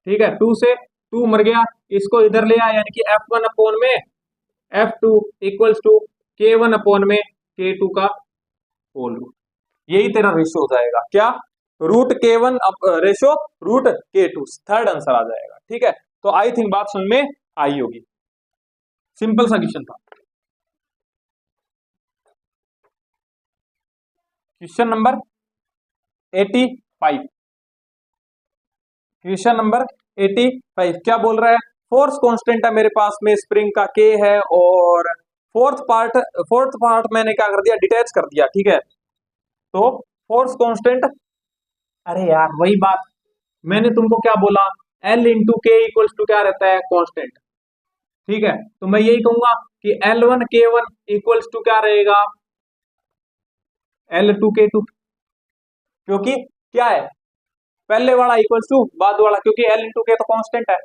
ठीक है। 2 से 2 मर गया, इसको इधर ले आया, यानी कि F1/F2 इक्वल्स टू K1/K2 का होल रूट, यही तेरा रेशियो हो जाएगा, क्या √K1 ratio √K2, third answer आ जाएगा, ठीक है। तो आई थिंक बात समझ में आई होगी, सिंपल सा क्वेश्चन था। क्वेश्चन नंबर 85, क्वेश्चन नंबर 85 क्या बोल रहा है, फोर्स कांस्टेंट है मेरे पास में स्प्रिंग का K है, और फोर्थ पार्ट मैंने क्या कर दिया, डिटैच कर दिया, ठीक है। तो फोर्स कांस्टेंट, अरे यार वही बात मैंने तुमको क्या बोला, L×K इक्वल्स टू क्या रहता है, कांस्टेंट, ठीक है। तो मैं यही कहूंगा कि L1K1 इक्वल्स टू क्या रहेगा, L2K2, क्योंकि क्या है, पहले वाला इक्वल्स टू बाद वाला, क्योंकि L×K तो कांस्टेंट है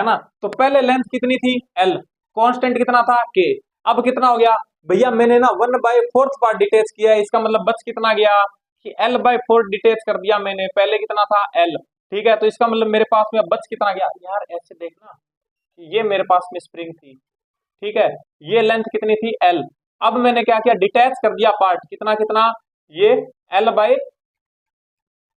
ना। तो पहले लेंथ कितनी थी L, कांस्टेंट कितना था K, अब कितना हो गया भैया, मैंने ना 1/4 पार्ट डिटेच किया है, इसका मतलब बच कितना गया कि L/4 डिटेच कर दिया मैंने, पहले कितना था L, ठीक है। तो इसका मतलब मेरे पास में बच कितना गया यार, ऐसे देखना कि ये मेरे पास में स्प्रिंग थी, ठीक है, ये लेंथ कितनी थी L, अब मैंने क्या किया, डिटैच कर दिया पार्ट, कितना कितना, ये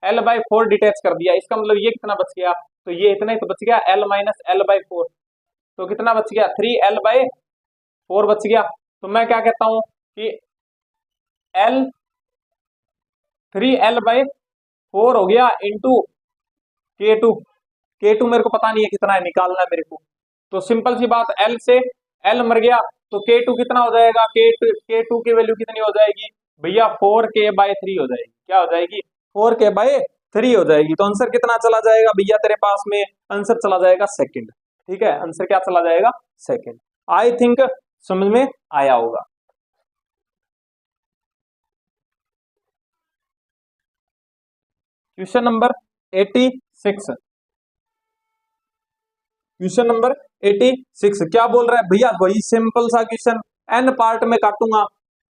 L/4 डिटैच कर दिया, इसका मतलब ये कितना बच गया, तो ये इतना ही तो बच गया, L-L/4, तो कितना बच गया 3L/4 बच गया। तो मैं क्या कहता हूं कि L 3L/4 हो गया इंटू K2, K2 मेरे को पता नहीं है कितना है, निकालना है मेरे को, तो सिंपल सी बात, L से L मर गया, तो K2 कितना हो जाएगा, K2 की वैल्यू कितनी हो जाएगी भैया, 4K/3 हो जाएगी, क्या हो जाएगी 4K/3 हो जाएगी। तो आंसर कितना चला जाएगा भैया तेरे पास में, आंसर चला जाएगा सेकंड, ठीक है, आंसर क्या चला जाएगा, सेकंड। आई थिंक समझ में आया होगा। क्वेश्चन नंबर 86, क्वेश्चन नंबर 86 क्या बोल रहा है भैया, वही सिंपल सा क्वेश्चन, एन पार्ट में काटूंगा,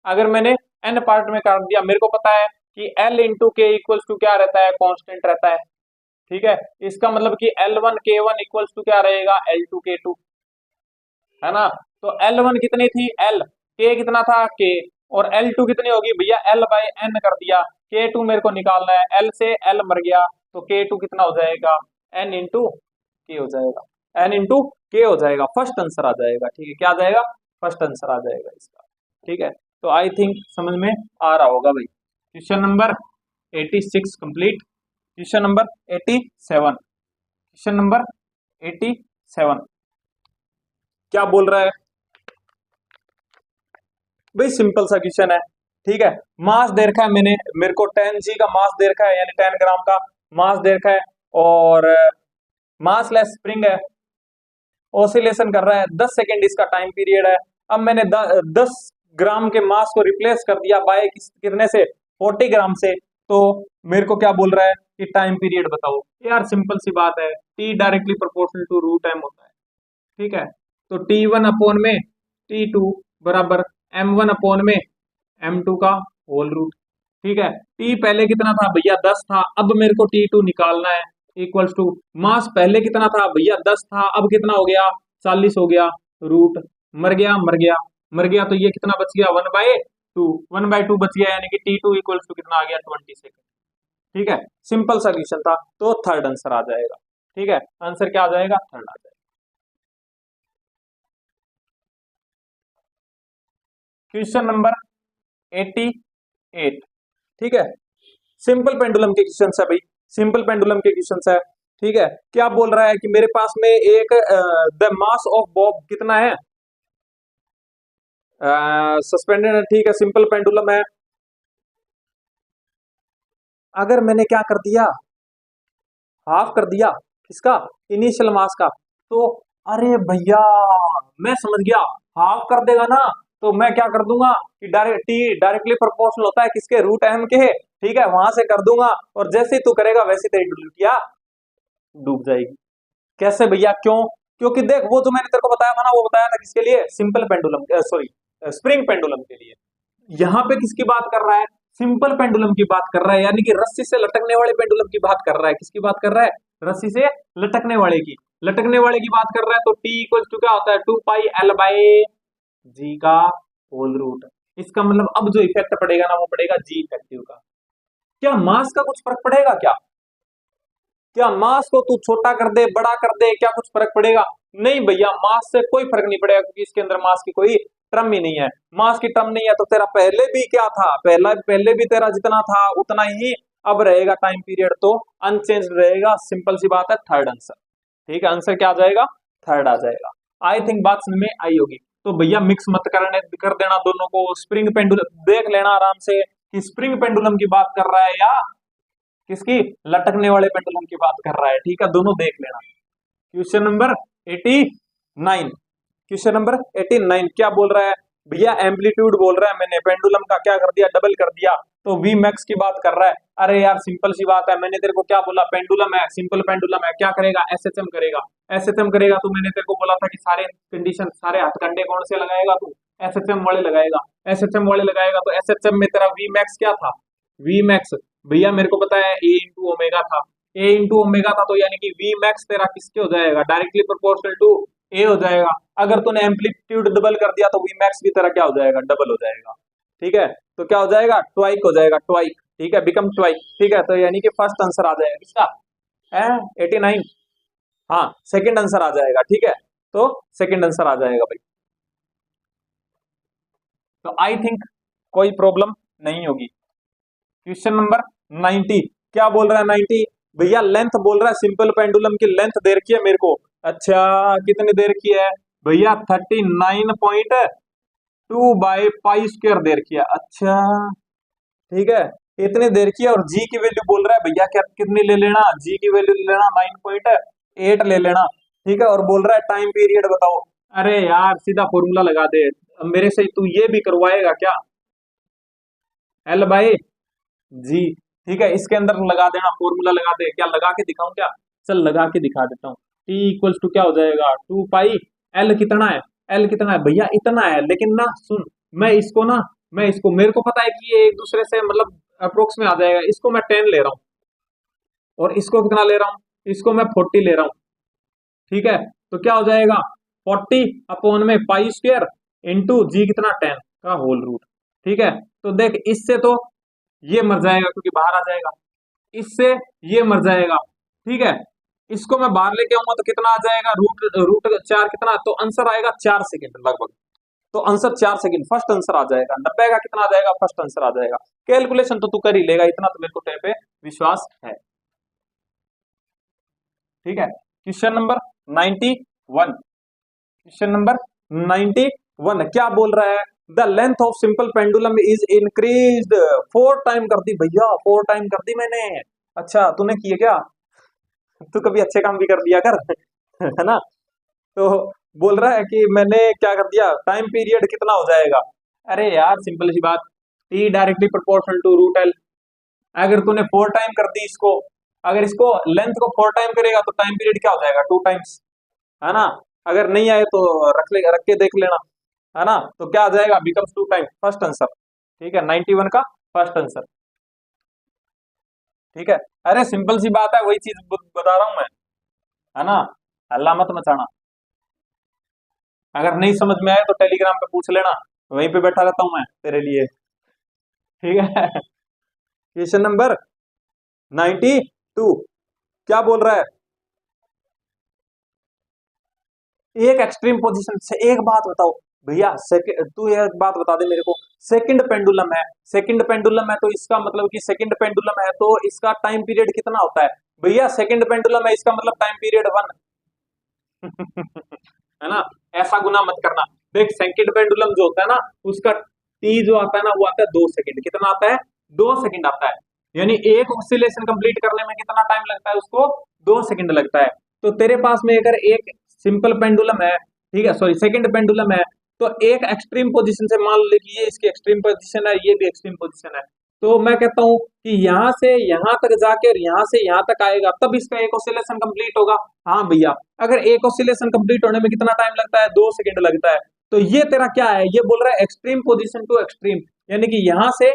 अगर मैंने एन पार्ट में काट दिया, मेरे को पता है कि L×K इक्वल्स टू क्या रहता है, कांस्टेंट रहता है, ठीक है। इसका मतलब कि L1K1 इक्वल्स टू क्या रहेगा, L2K2, है ना। तो L1 कितनी थी L, K कितना था K, और L2 कितनी होगी भैया, L/N कर दिया, K2 मेरे को निकालना है, L से L मर गया, तो K2 कितना हो जाएगा, N×K हो जाएगा, N×K हो जाएगा, फर्स्ट आंसर आ जाएगा, ठीक है, क्या आ जाएगा, फर्स्ट आंसर आ जाएगा इसका, ठीक है। तो आई थिंक समझ में आ रहा होगा भाई। Question number 86 complete. Question number 87, question number 87 क्या बोल रहा है भाई, सिंपल सा क्वेश्चन है, ठीक है। मास दे रखा है, मेरे को 10G का मास दे रखा है, यानी 10 ग्राम का मास दे रखा है, और मास लेस स्प्रिंग है, ऑसिलेशन कर रहा है, 10 सेकेंड इसका टाइम पीरियड है। अब मैंने 10 ग्राम के मास को रिप्लेस कर दिया बाय कितने से, 40 ग्राम से, तो मेरे को क्या बोल रहा है कि टाइम पीरियड बताओ। यार सिंपल सी बात है, T directly proportional to √m होता है, ठीक है। तो T1/T2 बराबर M1/M2 का होल रूट, ठीक है, टी पहले कितना था भैया 10 था, अब मेरे को T2 निकालना है, इक्वल्स टू मास पहले कितना था भैया 10 था, अब कितना हो गया 40 हो गया, रूट मर गया मर गया मर गया, तो ये कितना बच गया 1/2, 1/2 बच गया, यानी कि T2 इक्वल्स टू कितना आ गया 20 सेकेंड। ठीक है, सिंपल सा क्वेश्चन था, तो थर्ड आंसर आ जाएगा। ठीक है, आंसर क्या आ जाएगा, थर्ड आ जाएगा। Question number 88। ठीक है, सिंपल पेंडुलम के क्वेश्चन है भाई, सिंपल पेंडुलम के क्वेश्चन है। ठीक है, क्या बोल रहा है कि मेरे पास में एक द मास ऑफ बॉब कितना है, सस्पेंडेड है। ठीक है, सिंपल पेंडुलम है, अगर मैंने क्या कर दिया, हाफ कर दिया किसका, इनिशियल मास का, तो अरे भैया मैं समझ गया, हाफ कर देगा ना, तो मैं क्या कर दूंगा कि डायरेक्टली प्रोपोर्शनल होता है किसके, रूट एम के। ठीक है, वहां से कर दूंगा, और जैसे ही तू करेगा वैसे तेरी डुलटिया डूब जाएगी। कैसे भैया, क्यों, क्योंकि देख वो जो मैंने तेरे को बताया था ना, वो बताया था किसके लिए, simple pendulum, sorry spring pendulum के लिए। यहाँ पे किसकी बात कर रहा है, सिंपल पेंडुलम की बात कर रहा है, यानी कि रस्सी से लटकने वाले पेंडुलम की बात कर रहा है। किसकी बात कर रहा है, रस्सी से लटकने वाले की, लटकने वाले की बात कर रहा है। तो टी इक्वल टू क्या होता है, 2 पाई L/G का होल रूट। इसका मतलब अब जो इफेक्ट पड़ेगा ना, वो पड़ेगा जी इफेक्टिव का। क्या मास का कुछ फर्क पड़ेगा क्या, क्या मास को तू छोटा कर दे बड़ा कर दे, क्या कुछ फर्क पड़ेगा, नहीं भैया, मास से कोई फर्क नहीं पड़ेगा, क्योंकि इसके अंदर मास की कोई टर्म ही नहीं है। मास की टर्म नहीं है, तो तेरा पहले भी क्या था, पहले भी तेरा जितना था उतना ही अब रहेगा, टाइम पीरियड तो अनचेंज रहेगा। सिंपल सी बात है, थर्ड आंसर। ठीक है, आंसर क्या आ जाएगा, थर्ड आ जाएगा। आई थिंक बात समझ में आई होगी। तो भैया मिक्स मत करने कर देना दोनों को, स्प्रिंग पेंडुलम देख लेना आराम से कि स्प्रिंग पेंडुलम की बात कर रहा है या किसकी, लटकने वाले पेंडुलम की बात कर रहा है। ठीक है, दोनों देख लेना। क्वेश्चन नंबर 89, क्वेश्चन नंबर 89 क्या बोल रहा है भैया, एम्पलीट्यूड बोल रहा है, मैंने पेंडुलम का क्या कर दिया, डबल कर दिया, तो वी मैक्स की बात कर रहा है। अरे यार सिंपल सी बात है, मैंने तेरे को क्या बोला, पेंडुलम है, सिंपल पेंडुलम है, क्या करेगा, एसएचएम करेगा, एसएचएम करेगा। तो मैंने तेरे को बोला था कि सारे कंडीशन, सारे हथकंडे कौन से लगाएगा तू, एसएचएम वाले लगाएगा, एसएचएम वाले लगाएगा। तो एसएचएम में तेरा वी मैक्स क्या था, वी मैक्स भैया मेरे को पता है ए इंटू ओमेगा था, ए इंटू ओमेगा था, तो यानी कि वी मैक्स तेरा किसके हो जाएगा, डायरेक्टली प्रोपोर्शनल टू ए हो जाएगा। अगर तूने एम्पलीट्यूड डबल कर दिया तो वी मैक्स भी तेरा क्या हो जाएगा, डबल हो जाएगा। ठीक है, तो क्या हो जाएगा, ट्वाइक हो जाएगा, ट्वाइक। ठीक है, बिकम ट्वाइक। ठीक है, तो यानी कि फर्स्ट आंसर आ जाएगा किसका, है 89। हाँ, सेकंड आंसर आ जाएगा। ठीक है, तो सेकंड आंसर आ जाएगा भाई। तो आई थिंक कोई प्रॉब्लम नहीं होगी। क्वेश्चन नंबर 90 क्या बोल रहा है, 90 भैया लेंथ बोल रहा है, सिंपल पेंडुलम की लेंथ दे रखी है मेरे को। अच्छा, कितनी देर की है भैया, 39.2/π² दे रखी है। अच्छा, ठीक है, इतनी देर की है, और जी की वैल्यू बोल रहा है भैया, क्या कितनी ले लेना, जी की वैल्यू ले लेना 9.8 ले लेना। ठीक है, और बोल रहा है टाइम पीरियड बताओ। अरे यार सीधा फॉर्मूला लगा दे, अब मेरे से तू ये भी करवाएगा क्या, L/G। ठीक है, इसके अंदर लगा देना, फॉर्मूला लगा दे, क्या लगा के दिखाऊं क्या, चल लगा के दिखा देता हूँ। T इक्वल्स टू क्या हो जाएगा, 2 पाई L कितना है, L कितना है भैया, इतना है। लेकिन ना सुन, मैं इसको ना, मैं इसको, मेरे को पता है कि ये एक दूसरे से मतलब अप्रोक्स में आ जाएगा, इसको मैं 10 ले रहा हूँ, और इसको कितना ले रहा हूँ, इसको मैं 40 ले रहा हूँ। ठीक है, तो क्या हो जाएगा, 40/π² इंटू जी कितना 10 का होल रूट। ठीक है, तो देख इससे तो ये मर जाएगा क्योंकि बाहर आ जाएगा, इससे ये मर जाएगा। ठीक है, इसको मैं बाहर लेके आऊंगा तो कितना आ जाएगा, रूट रूट 4 कितना, तो आंसर आएगा 4 सेकेंड लगभग। तो आंसर 4 सेकेंड, फर्स्ट आंसर आ जाएगा। 90 का कितना आ जाएगा, फर्स्ट आंसर आ जाएगा। कैलकुलेशन तो तू कर ही लेगा, इतना तो मेरे को तेरे पे विश्वास है। ठीक है, क्वेश्चन नंबर 91, क्वेश्चन नंबर 91 क्या बोल रहा है, the length of simple pendulum is increased 4 time कर दी भैया, 4 टाइम कर दी मैंने। अच्छा, तूने किए क्या, तू कभी अच्छे काम भी कर लिया कर है ना। तो बोल रहा है कि मैंने क्या कर दिया, टाइम पीरियड कितना हो जाएगा। अरे यार सिंपल सी बात, T directly proportional to root L. अगर तूने 4 टाइम कर दी इसको, अगर इसको लेंथ को 4 टाइम करेगा तो टाइम पीरियड क्या हो जाएगा, 2 टाइम्स, है ना। अगर नहीं आए तो रख के देख लेना, है ना। तो क्या आ जाएगा, बिकम्स 2 टाइम, फर्स्ट आंसर। ठीक है, 91 का फर्स्ट आंसर। ठीक है। अरे सिंपल सी बात है, वही चीज बता रहा हूं मैं, है ना। हल्ला मत मचाना। अगर नहीं समझ में आए तो टेलीग्राम पे पूछ लेना, वहीं पे बैठा रहता हूं मैं तेरे लिए। ठीक है। क्वेश्चन नंबर 92, क्या बोल रहा है? एक एक्सट्रीम पोजीशन से, एक बात बताओ भैया, सेकंड तू एक बात बता दे मेरे को। सेकंड पेंडुलम है, सेकंड पेंडुलम है तो इसका मतलब कि सेकंड पेंडुलम है तो इसका टाइम पीरियड कितना होता है? भैया सेकंड पेंडुलम है, इसका मतलब टाइम पीरियड 1। है ना। ऐसा गुना मत करना। देख सेकंड पेंडुलम जो होता है ना, उसका टी जो आता है ना, वो आता है 2 सेकंड। कितना आता है? 2 सेकंड आता है। यानी एक ऑसिलेशन कंप्लीट करने में कितना टाइम लगता है उसको? 2 सेकंड लगता है। तो तेरे पास में अगर एक सिंपल पेंडुलम है, ठीक है, सॉरी सेकंड पेंडुलम है, तो एक एक्सट्रीम पोजीशन से, मान ले कि ये इसकी एक्सट्रीम पोजीशन है, ये भी एक्सट्रीम पोजीशन है, तो मैं कहता हूं कि यहां से यहां तक जाके और यहां से यहां तक आएगा, तब इसका एक ऑसिलेशन कंप्लीट होगा। हाँ भैया, अगर एक ऑसिलेशन कंप्लीट होने में कितना टाइम लगता है? 2 सेकंड लगता है। तो ये तेरा क्या है? ये बोल रहा है एक्सट्रीम पोजीशन टू एक्सट्रीम, यानी कि यहां से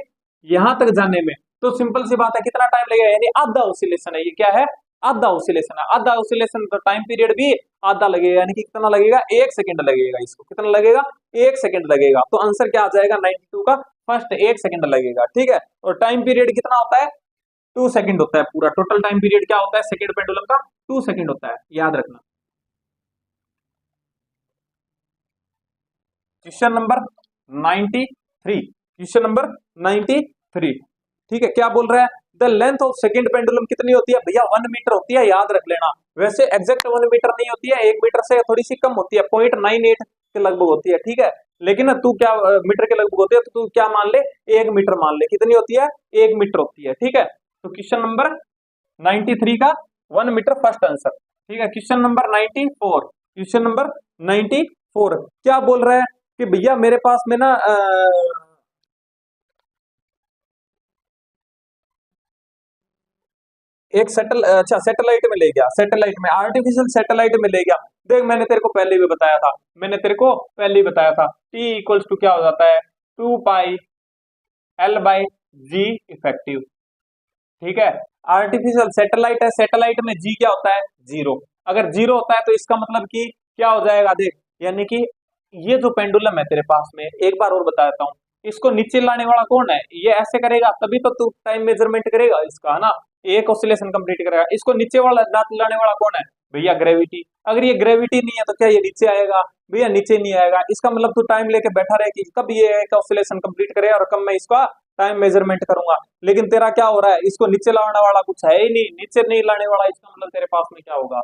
यहां तक जाने में तो सिंपल सी बात है कितना टाइम लगेगा, यानी आधा ऑसिलेशन है। ये क्या है? आधा ऑसिलेशन है। आधा ऑसिलेशन तो टाइम पीरियड भी आधा लगेगा, यानी कि कितना लगेगा? 1 सेकंड लगेगा। इसको कितना लगेगा? 1 सेकंड लगेगा। तो आंसर क्या आ जाएगा 92 का? फर्स्ट 1 सेकंड लगेगा। ठीक है। और टाइम पीरियड कितना होता है? 2 सेकंड होता है। पूरा टोटल टाइम पीरियड क्या होता है सेकंड पेंडुलम का? 2 सेकंड होता है, याद रखना। Question number 93, question number 93। ठीक है, क्या बोल रहा है? The length of second pendulum कितनी होती है? भैया 1 मीटर होती है, याद रख लेना। वैसे एग्जैक्ट 1 मीटर नहीं होती है, 1 मीटर से थोड़ी सी कम होती है, 0.98 के लगभग होती है। ठीक है। लेकिन ना तू क्या मीटर के लगभग होती है, तो तू क्या मान ले? 1 मीटर मान ले। कितनी होती है? 1 मीटर होती है। ठीक है। तो क्वेश्चन नंबर 93 का 1 मीटर फर्स्ट आंसर। ठीक है। क्वेश्चन नंबर 94, क्वेश्चन नंबर 94 क्या बोल रहा है कि भैया मेरे पास में ना एक अच्छा सैटेलाइट में ले गया, सैटेलाइट में, आर्टिफिशियल सैटेलाइट में ले गया। देख मैंने तेरे को पहले भी बताया था, मैंने तेरे को पहले ही बताया था, टी इक्वल्स टू क्या हो जाता है? 2 पाई L/G इफेक्टिव। ठीक है। आर्टिफिशियल सैटेलाइट है, सैटेलाइट में जी क्या होता है? 0। अगर 0 होता है तो इसका मतलब कि क्या हो जाएगा? देख, यानी कि ये जो पेंडुलम है तेरे पास में, एक बार और बता देता हूँ, इसको नीचे लाने वाला कौन है? ये ऐसे करेगा तभी तो तू टाइम मेजरमेंट करेगा इसका, है ना। एक ऑसिलेशन कंप्लीट करेगा। इसको नीचे वाला दांत लाने वाला कौन है? भैया ग्रेविटी। अगर ये ग्रेविटी नहीं है तो क्या ये नीचे आएगा? भैया नीचे नहीं आएगा। इसका मतलब तू टाइम लेके बैठा रहे कि कब ये एक ऑसिलेशन कंप्लीट करेगा और कब मैं इसका टाइम मेजरमेंट करूंगा। लेकिन तेरा क्या हो रहा है? इसको नीचे लाने वाला कुछ है ही नहीं, नीचे नहीं लाने वाला। इसका मतलब तेरे पास में क्या होगा?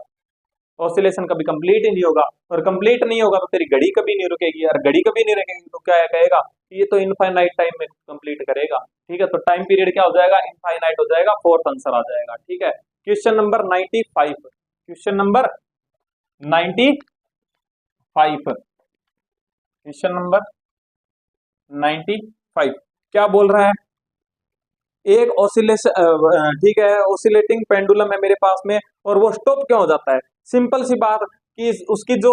ऑसिलेशन कभी कंप्लीट ही नहीं होगा, और कंप्लीट नहीं होगा तो तेरी घड़ी कभी नहीं रुकेगी, और घड़ी कभी नहीं रुकेगी तो क्या कहेगा? ये तो इनफाइनाइट टाइम में कंप्लीट करेगा। ठीक है। तो टाइम पीरियड क्या हो जाएगा? इनफाइनाइट हो जाएगा। फोर्थ आंसर आ जाएगा। ठीक है। Question number 95, question number 95, question number 95 क्या बोल रहा है? एक ऑसिलेशन, ठीक है, ऑसिलेटिंग पेंडुलम है मेरे पास में, और वो स्टॉप क्यों हो जाता है? सिंपल सी बात कि उसकी जो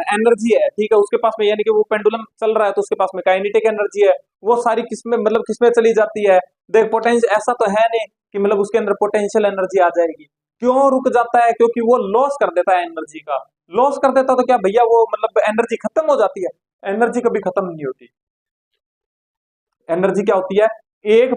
एनर्जी है, ठीक है, उसके पास में, यानी कि वो पेंडुलम चल रहा है तो उसके पास में काइनेटिक एनर्जी है, वो सारी किसमें, मतलब किसमें चली जाती है? देख पोटेंशियल ऐसा तो है नहीं कि मतलब उसके अंदर पोटेंशियल एनर्जी आ जाएगी। क्यों रुक जाता है? क्योंकि वो लॉस कर देता है एनर्जी का। लॉस कर देता तो क्या भैया वो मतलब एनर्जी खत्म हो जाती है? एनर्जी कभी खत्म नहीं होती। एनर्जी क्या होती है? एक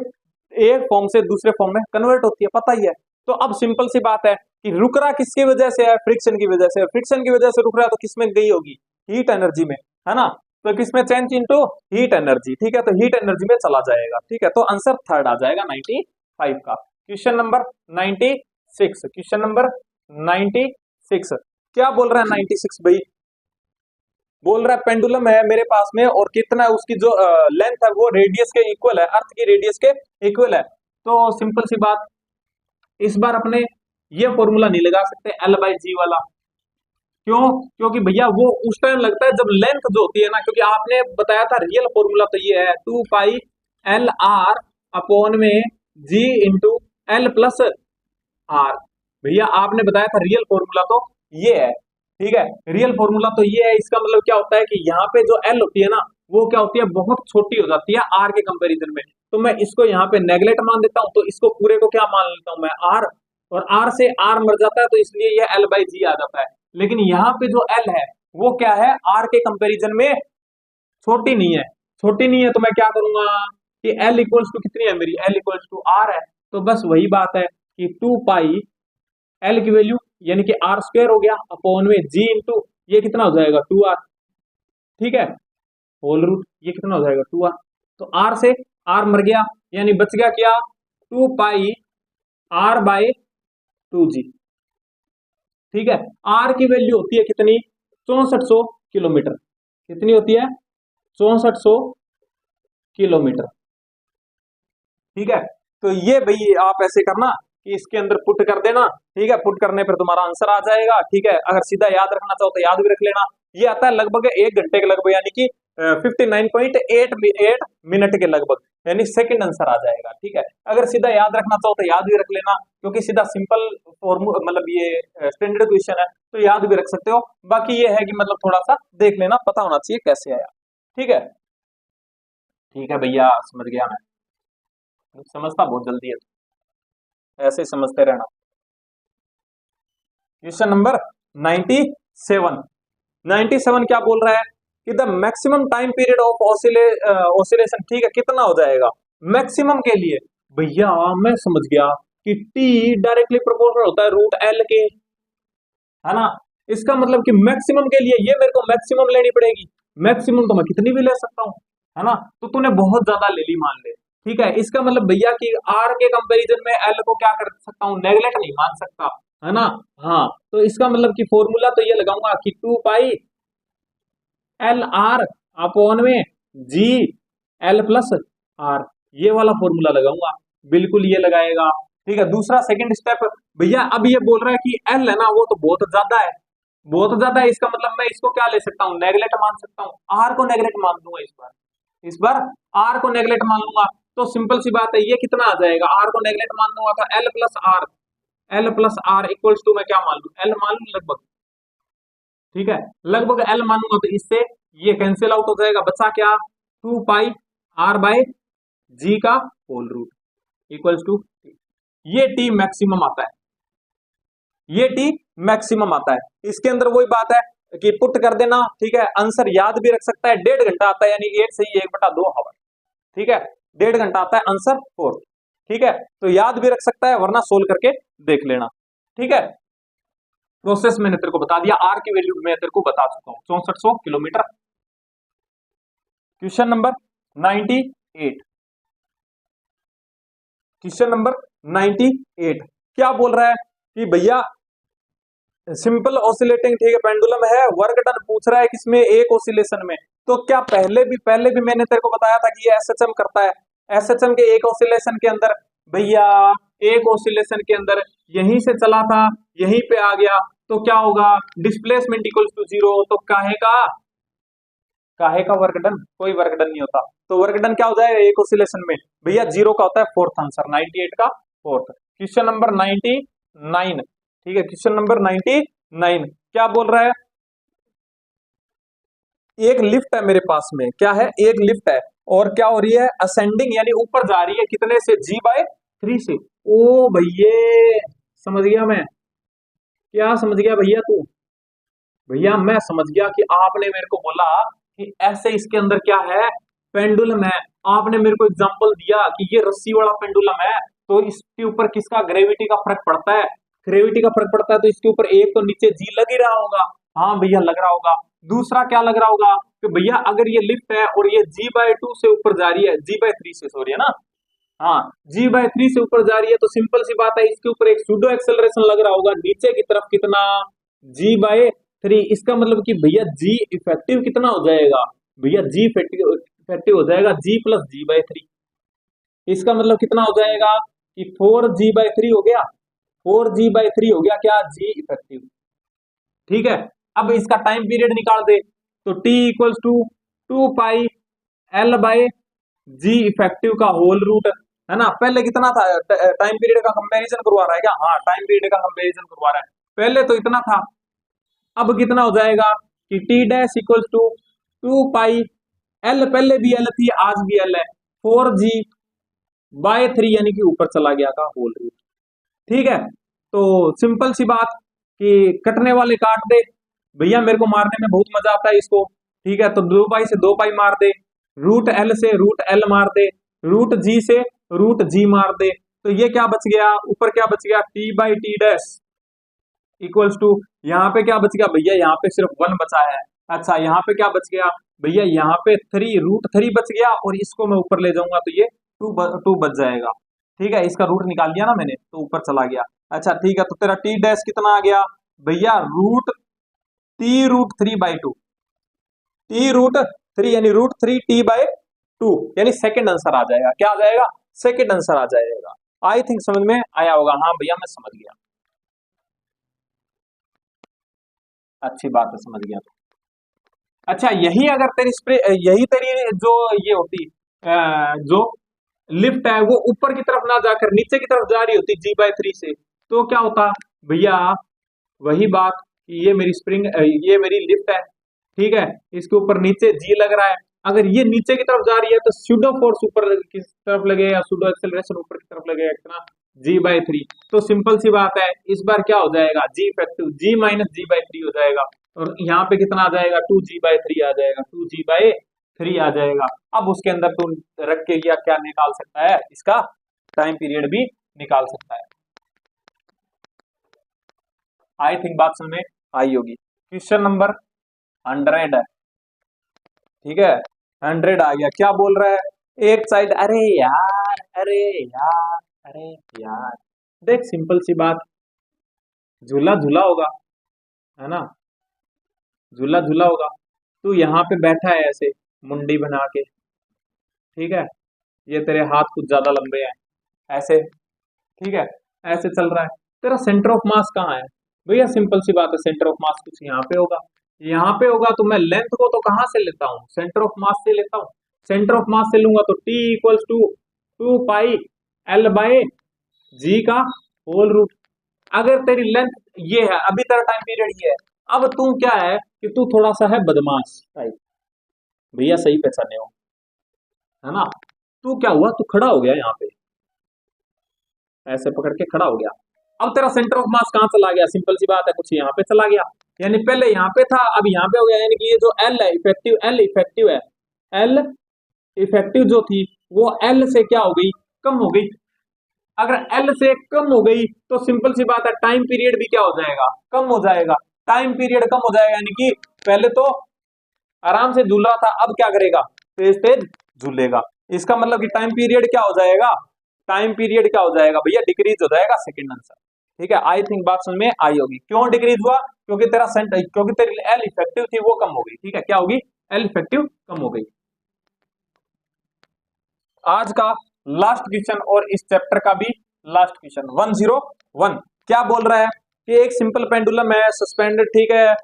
एक फॉर्म से दूसरे फॉर्म में कन्वर्ट होती है, पता ही है। तो अब सिंपल सी बात है कि रुक रहा किसकी वजह से है? फ्रिक्शन की वजह से। फ्रिक्शन की वजह से रुक रहा है तो किसमें गई होगी? हीट एनर्जी में, है ना। तो किसमें? Change into heat energy. ठीक है। तो हीट एनर्जी में चला जाएगा। ठीक है। तो आंसर थर्ड आ जाएगा 95 का। क्वेश्चन नंबर 96, क्वेश्चन नंबर 96 क्या बोल रहा है? 96 भाई बोल रहा है पेंडुलम है मेरे पास में, और कितना है उसकी जो लेंथ है वो रेडियस के इक्वल है, अर्थ की रेडियस के इक्वल है। तो सिंपल सी बात, इस बार अपने ये फॉर्मूला नहीं लगा सकते L/G वाला। क्यों? क्योंकि भैया वो उस टाइम लगता है जब लेंथ जो होती है ना, क्योंकि आपने बताया था रियल फॉर्मूला तो ये है 2 पाई L/R/G × L+R। भैया आपने बताया था रियल फॉर्मूला तो ये है। ठीक है। रियल फॉर्मूला तो ये है। इसका मतलब क्या होता है कि यहाँ पे जो एल होती है ना, वो क्या होती है, बहुत छोटी हो जाती है आर के कंपैरिजन में। तो मैं इसको यहाँ पे नेगलेक्ट मान देता हूँ, तो इसको पूरे को क्या मान लेता हूँ मैं, आर, और आर से आर मर जाता है तो इसलिए ये एल बाई जी आ जाता है। लेकिन यहाँ पे जो एल है वो क्या है, आर के कंपैरिजन में छोटी नहीं है, छोटी नहीं है, तो मैं क्या करूंगा कि एल इक्वल्स टू कितनी है मेरी, एल इक्वल्स टू आर है। तो बस वही बात है कि 2 पाई एल की वैल्यू यानी कि आर स्क्वायर हो गया अपॉन में जी इंटू ये कितना हो जाएगा 2 आर, ठीक है, होल रूट ये कितना हो जाएगा 2 आर। तो आर से आर मर गया, यानी बच गया क्या, 2 पाई आर बाय 2 जी, ठीक है। आर की वैल्यू होती है कितनी, 6400 किलोमीटर, कितनी होती है, 6400 किलोमीटर, ठीक है। तो ये भाई आप ऐसे करना कि इसके अंदर पुट कर देना, ठीक है, पुट करने पर तुम्हारा आंसर आ जाएगा, ठीक है। अगर सीधा याद रखना चाहो तो याद भी रख लेना। ये आता है लगभग 1 घंटे के लगभग, यानी कि 59.8 मिनट के लगभग, यानी सेकंड आंसर आ जाएगा, ठीक है। अगर सीधा याद रखना चाहो तो याद भी रख लेना, क्योंकि सीधा सिंपल फॉर्मूला मतलब ये स्टैंडर्ड क्वेश्चन है तो याद भी रख सकते हो। बाकी ये है कि मतलब थोड़ा सा देख लेना, पता होना चाहिए कैसे आया, ठीक है। ठीक है भैया, समझ गया मैं, समझता बहुत जल्दी है, ऐसे ही समझते रहना। क्वेश्चन नंबर 97, 97 क्या बोल रहा है कि the maximum time period of oscillation, ठीक है, कितना हो जाएगा मैक्सिमम के लिए। भैया मैं समझ गया कि टी डायरेक्टली प्रोपोर्शनल होता है रूट एल के, है ना। इसका मतलब कि मैक्सिमम के लिए ये मेरे को मैक्सिमम लेनी पड़ेगी, मैक्सिमम तो मैं कितनी भी ले सकता हूँ, है ना। तो तूने बहुत ज्यादा ले ली मान ले, ठीक है। इसका मतलब भैया कि आर के कंपैरिजन में एल को क्या कर सकता हूँ, नेगलेक्ट नहीं मान सकता, है ना। हाँ, तो इसका मतलब कि फॉर्मूला तो ये लगाऊंगा कि 2 पाई एल आर अपॉन में जी एल प्लस आर, ये वाला फॉर्मूला लगाऊंगा, बिल्कुल ये लगाएगा, ठीक है। दूसरा सेकंड स्टेप, भैया अब ये बोल रहा है कि एल है ना वो तो बहुत ज्यादा है, बहुत ज्यादा है, इसका मतलब मैं इसको क्या ले सकता हूँ, नेगलेक्ट मान सकता हूँ, आर को नेगलेक्ट मान दूंगा इस बार, इस बार आर को नेगलेक्ट मान लूंगा। तो सिंपल सी बात है, ये कितना आ जाएगा, आर को नेगलेक्ट मान दूंगा तो L plus R, L plus R equals to मैं क्या मान लू, एल मान लू लगभग, ठीक है, लगभग एल मानूंगा तो इससे ये कैंसिल आउट हो जाएगा, बचा क्या, 2 पाई आर बाय जी का होल रूट इक्वल्स टू, ये टी मैक्सिमम आता है, ये टी मैक्सिमम आता है। इसके अंदर वही बात है कि पुट कर देना, ठीक है, आंसर याद भी रख सकता है, 1.5 घंटा आता है, यानी 8 से 1/2 आवर, ठीक है, 1.5 घंटा आता है आंसर 4, ठीक है। तो याद भी रख सकता है, वरना सोल्व करके देख लेना, ठीक है। प्रोसेस मैंने तेरे को बता दिया, आर की वैल्यू मैं तेरे को बता चुका हूँ 6400 kilometre. Question number 98, question number 98 क्या बोल रहा है कि भैया सिंपल ऑसिलेटिंग, ठीक है, पेंडुलम है, वर्क डन पूछ रहा है किसमें, एक ऑसिलेशन में। तो क्या पहले भी मैंने तेरे को बताया था कि ये एसएचएम करता है, एसएचएम के एक ऑसिलेशन के अंदर, भैया एक ऑसिलेशन के अंदर यहीं से चला था यहीं पे आ गया, तो क्या होगा, डिस्प्लेसमेंट इक्वल्स टू 0, तो काहे का वर्क डन, कोई वर्क डन नहीं होता, तो वर्क डन क्या हो जाएगा एक ऑसिलेशन में, भैया 0 का होता है फोर्थ आंसर, 98 का फोर्थ। क्वेश्चन नंबर 99, ठीक है, क्वेश्चन नंबर 99 क्या बोल रहा है, एक लिफ्ट है मेरे पास में, क्या है, एक लिफ्ट है, और क्या हो रही है, असेंडिंग यानी ऊपर जा रही है, कितने से, g/3 से। ओ भैया समझ गया मैं, क्या समझ गया भैया तू, भैया मैं समझ गया कि आपने मेरे को बोला कि ऐसे इसके अंदर क्या है, पेंडुलम है, आपने मेरे को एग्जांपल दिया कि ये रस्सी वाला पेंडुलम है, तो इसके ऊपर किसका, ग्रेविटी का फर्क पड़ता है, ग्रेविटी का फर्क पड़ता है, तो इसके ऊपर एक तो नीचे जी लग ही रहा होगा, हाँ भैया लग रहा होगा। दूसरा क्या लग रहा होगा कि भैया अगर ये लिफ्ट है और ये g/2 से ऊपर जा रही है, g/3 से सॉरी, है ना, हाँ g/3 से ऊपर जा रही है, तो सिंपल सी बात है इसके ऊपर एक सूडो एक्सेलरेशन लग रहा होगा नीचे की तरफ, कितना, g/3। इसका मतलब कि भैया g इफेक्टिव कितना हो जाएगा, भैया g इफेक्टिव हो जाएगा g प्लस g/3। इसका मतलब कितना हो जाएगा कि 4g/3 हो गया, 4g/3 हो गया क्या, g इफेक्टिव, ठीक है। अब इसका टाइम पीरियड निकाल दे, तो t equals to 2 pi L by G effective का होल रूट, है ना। पहले कितना था, टाइम पीरियड का कंपैरिजन करवा रहा है क्या, हाँ टाइम पीरियड का कंपैरिजन करवा रहा है, पहले तो इतना था, अब कितना हो जाएगा कि t dash equals to 2 pi L पहले भी एल थी, आज भी एल है, 4g/3 यानी कि ऊपर चला गया का होल रूट। ठीक है, तो सिंपल सी बात कि कटने वाले काट दे, भैया मेरे को मारने में बहुत मजा आता है इसको। ठीक है, तो 2 पाई से 2 पाई मार दे, रूट एल से रूट एल मार दे, रूट जी से रूट जी मार दे, तो ये क्या बच गया, ऊपर क्या बच गया, t/t' इक्वल्स टू, यहाँ पे क्या बच गया भैया, यहाँ पे सिर्फ 1 बचा है। अच्छा, यहाँ पे क्या बच गया भैया, यहाँ पे 3√3 बच गया, और इसको मैं ऊपर ले जाऊंगा तो ये 2 बच जाएगा। ठीक है, इसका रूट निकाल लिया ना मैंने, तो ऊपर चला गया। अच्छा ठीक है, तो तेरा t' कितना आ गया भैया, t√3/2, t√3 यानी √3t/2, यानी सेकंड आंसर आ जाएगा। क्या आ जाएगा, सेकंड आंसर आ जाएगा। आई थिंक समझ में आया होगा। हाँ भैया मैं समझ गया, अच्छी बात है, समझ गया। अच्छा, यही अगर तेरी यही तेरी जो ये होती जो लिफ्ट है वो ऊपर की तरफ ना जाकर नीचे की तरफ जा रही होती g/3 से, तो क्या होता भैया, वही बात कि ये मेरी स्प्रिंग, ये मेरी लिफ्ट है। ठीक है, इसके ऊपर नीचे जी लग रहा है, अगर ये नीचे की तरफ जा रही है तो सूडो फोर्स ऊपर की तरफ लगेगा, सूडो एक्सेलरेशन ऊपर की तरफ लगेगा, कितना, g/3। तो सिंपल सी बात है, इस बार क्या हो जाएगा, जी इफेक्टिव g - g/3 हो जाएगा, और यहाँ पे कितना आ जाएगा, 2g/3 आ जाएगा, 2g/3 आ जाएगा। अब उसके अंदर तू रख के क्या क्या निकाल सकता है, इसका टाइम पीरियड भी निकाल सकता है। आई थिंक बात समझ में आई होगी। क्वेश्चन नंबर 100 है। ठीक है, 100 आ गया, क्या बोल रहा है, एक साइड, अरे यार, अरे यार, अरे यार, देख सिंपल सी बात, झूला झूला होगा, है ना, झूला झूला होगा, तू यहाँ पे बैठा है ऐसे मुंडी बना के। ठीक है, ये तेरे हाथ कुछ ज्यादा लंबे हैं ऐसे। ठीक है, ऐसे चल रहा है, तेरा सेंटर ऑफ मास कहाँ है भैया, सिंपल सी बात है, सेंटर ऑफ मास कुछ यहाँ पे होगा, यहाँ पे होगा, तो मैं लेंथ को तो कहाँ से लेता हूँ, सेंटर ऑफ मास से लेता हूँ। सेंटर ऑफ मास से लूंगा तो t इक्वल्स टू 2πL/g का होल रूट। अगर तेरी लेंथ ये है, अभी तेरा टाइम पीरियड ये है, अब तू क्या है कि तू थोड़ा सा है बदमाश टाइप, भैया सही पहचाने हो, है ना। तू क्या हुआ, तू खड़ा हो गया यहाँ पे, ऐसे पकड़ के खड़ा हो गया। अब तेरा सेंटर ऑफ मास कहाँ चला गया, सिंपल सी बात है, कुछ यहाँ पे चला गया, यानी पहले यहाँ पे था, अब यहाँ पे हो गया, यानी कि ये जो L है इफेक्टिव, L इफेक्टिव है, L इफेक्टिव जो थी वो L से क्या हो गई, कम हो गई। अगर L से कम हो गई तो सिंपल सी बात है, टाइम पीरियड भी क्या हो जाएगा, कम हो जाएगा। टाइम पीरियड कम हो जाएगा, यानी कि पहले तो आराम से झूल रहा था, अब क्या करेगा, तेज तेज झूलेगा। इसका मतलब कि टाइम पीरियड क्या हो जाएगा, टाइम पीरियड क्या हो जाएगा भैया, डिक्रीज हो जाएगा, सेकंड आंसर। ठीक है, आई थिंक बात समझ में आई होगी। क्यों डिक्रीज हुआ, क्योंकि तेरा सेंटर, क्योंकि तेरी एल इफेक्टिव थी वो कम हो गई। ठीक है, क्या होगी, एल इफेक्टिव कम हो गई। आज का लास्ट क्वेश्चन और इस चैप्टर का भी लास्ट क्वेश्चन 101 क्या बोल रहा है कि एक सिंपल पेंडुलम है सस्पेंडेड, ठीक है,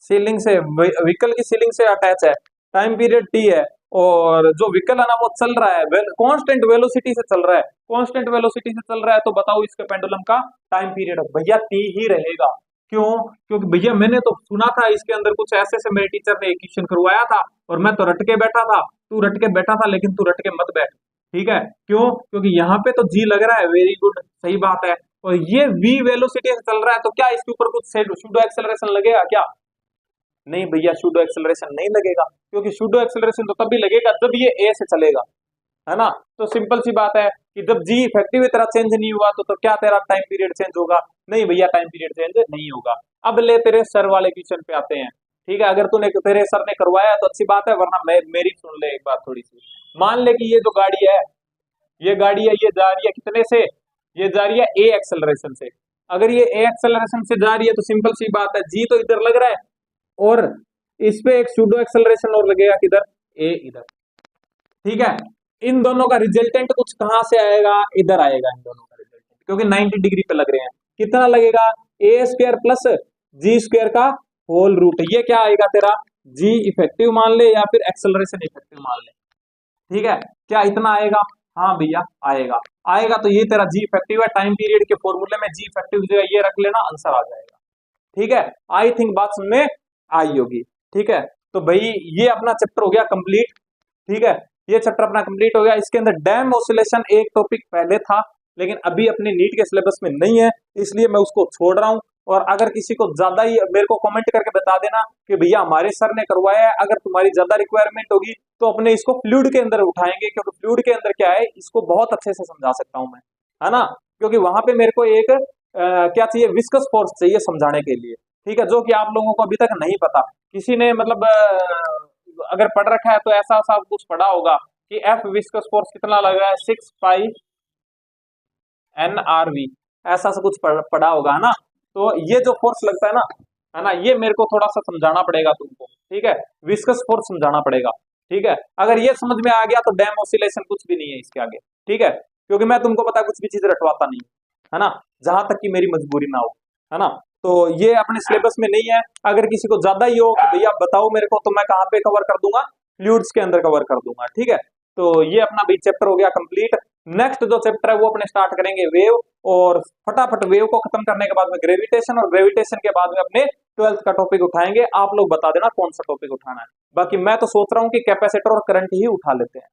सीलिंग से, व्हीकल की सीलिंग से अटैच है, टाइम पीरियड टी है, और जो व्हीकल है ना वो चल रहा है कांस्टेंट वेलोसिटी से चल रहा है, कांस्टेंट वेलोसिटी से चल रहा है, तो बताओ इसके पेंडुलम का टाइम पीरियड। भैया टी ही रहेगा, क्यों, क्योंकि भैया मैंने तो सुना था इसके अंदर कुछ ऐसे से, मेरे टीचर ने एक क्वेश्चन करवाया था और मैं तो रट के बैठा था, तू रट के बैठा था, लेकिन तू रट के मत बैठ। ठीक है, क्यों, क्योंकि यहाँ पे तो जी लग रहा है, वेरी गुड, सही बात है, और ये वी वेलोसिटी से चल रहा है, तो क्या इसके ऊपर कुछ सूडो एक्सेलरेशन लगेगा क्या, नहीं भैया सूडो एक्सेलरेशन नहीं लगेगा, क्योंकि सूडो एक्सेलरेशन तो तभी लगेगा जब ये ए से चलेगा, है ना। तो सिंपल सी बात है कि जब जी इफेक्टिव तरह चेंज नहीं हुआ तो क्या तेरा टाइम पीरियड चेंज होगा, नहीं भैया टाइम पीरियड चेंज नहीं होगा। अब ले तेरे सर वाले क्वेश्चन पे आते हैं। ठीक है, अगर तूने, तेरे सर ने करवाया तो अच्छी बात है, वरना मेरी सुन ले एक बात थोड़ी सी। मान ले कि ये जो गाड़ी है, ये गाड़ी है, ये जा रही है कितने से, ये जा रही है ए एक्सेलरेशन से। अगर ये ए एक्सेलरेशन से जा रही है तो सिंपल सी बात है, जी तो इधर लग रहा है, और इस पे एक सूडो एक्सेलरेशन और लगेगा, किधर, ए इधर। ठीक है, इन दोनों का रिजल्टेंट कुछ कहां से आएगा, इधर आएगा, इन दोनों का रिजल्टेंट, क्योंकि 90 डिग्री पे लग रहे हैं, कितना लगेगा, ए स्क्वायर प्लस जी स्क्वायर का होल रूट। ये क्या आएगा तेरा, जी इफेक्टिव मान ले या फिर एक्सेलरेशन इफेक्टिव मान ले। ठीक है, क्या इतना आएगा, हाँ भैया आएगा, आएगा, तो ये तेरा जी इफेक्टिव है, टाइम पीरियड के फॉर्मूले में जी इफेक्टिव जो है ये रख लेना, आंसर आ जाएगा। ठीक है, आई थिंक बात सुनने आई होगी। ठीक है, तो भाई ये अपना चैप्टर हो गया कंप्लीट। ठीक है, ये चैप्टर अपना कंप्लीट हो गया। इसके अंदर डैम ऑसिलेशन एक टॉपिक पहले था, लेकिन अभी अपने नीट के सिलेबस में नहीं है, इसलिए मैं उसको छोड़ रहा हूँ। और अगर किसी को ज्यादा ही, मेरे को कमेंट करके बता देना कि भैया हमारे सर ने करवाया है, अगर तुम्हारी ज्यादा रिक्वायरमेंट होगी तो अपने इसको फ्लूइड के अंदर उठाएंगे, क्योंकि फ्लूइड के अंदर क्या है, इसको बहुत अच्छे से समझा सकता हूं मैं, है ना। क्योंकि वहां पे मेरे को एक क्या चाहिए, विस्कस फोर्स चाहिए समझाने के लिए। ठीक है, जो कि आप लोगों को अभी तक नहीं पता। किसी ने मतलब अगर पढ़ रखा है तो ऐसा सा कुछ पढ़ा होगा कि एफ विस्कस फोर्स कितना लग रहा है, 6 पाई NRV, ऐसा सा कुछ पढ़ा होगा, है ना। तो ये जो फोर्स लगता है ना, ये मेरे को थोड़ा सा समझाना पड़ेगा तुमको। ठीक है, विस्कस फोर्स समझाना पड़ेगा। ठीक है, अगर ये समझ में आ गया तो डैम ऑसिलेशन कुछ भी नहीं है इसके आगे। ठीक है, क्योंकि मैं तुमको पता कुछ भी चीज रटवाता नहीं, है ना, जहां तक कि मेरी मजबूरी ना हो, है ना। तो ये अपने सिलेबस में नहीं है। अगर किसी को ज्यादा ही हो कि भैया बताओ मेरे को, तो मैं कहाँ पे कवर कर दूंगा, फ्लूइड्स के अंदर कवर कर दूंगा। ठीक है, तो ये अपना भी चैप्टर हो गया कंप्लीट। नेक्स्ट जो चैप्टर है वो अपने स्टार्ट करेंगे वेव, और फटाफट वेव को खत्म करने के बाद में ग्रेविटेशन, और ग्रेविटेशन के बाद में अपने 12th का टॉपिक उठाएंगे। आप लोग बता देना कौन सा टॉपिक उठाना है। बाकी मैं तो सोच रहा हूँ कि कैपेसिटर और करंट ही उठा लेते हैं।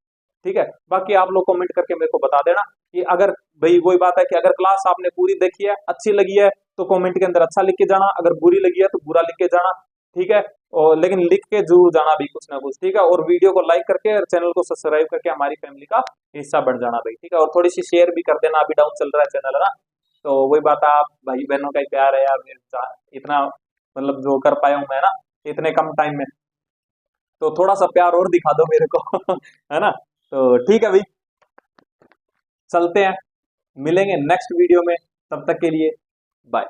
ठीक है, बाकी आप लोग कमेंट करके मेरे को बता देना कि अगर, भाई वही बात है कि अगर क्लास आपने पूरी देखी है, अच्छी लगी है, तो कमेंट के अंदर अच्छा लिख के जाना, अगर बुरी लगी है तो बुरा लिख के जाना। ठीक है, और लेकिन लिख के जरूर जाना भी कुछ ना कुछ। ठीक है, और वीडियो को लाइक करके और चैनल को सब्सक्राइब करके हमारी फैमिली का हिस्सा बन जाना भाई। ठीक है, और थोड़ी सी शेयर भी कर देना, अभी डाउन चल रहा है चैनल, है ना। तो वही बात है, आप भाई बहनों का ही प्यार है यार, इतना मतलब जो कर पाया हूं मैं ना इतने कम टाइम में, तो थोड़ा सा प्यार और दिखा दो मेरे को है ना। तो ठीक है भाई, चलते हैं, मिलेंगे नेक्स्ट वीडियो में, तब तक के लिए बाय।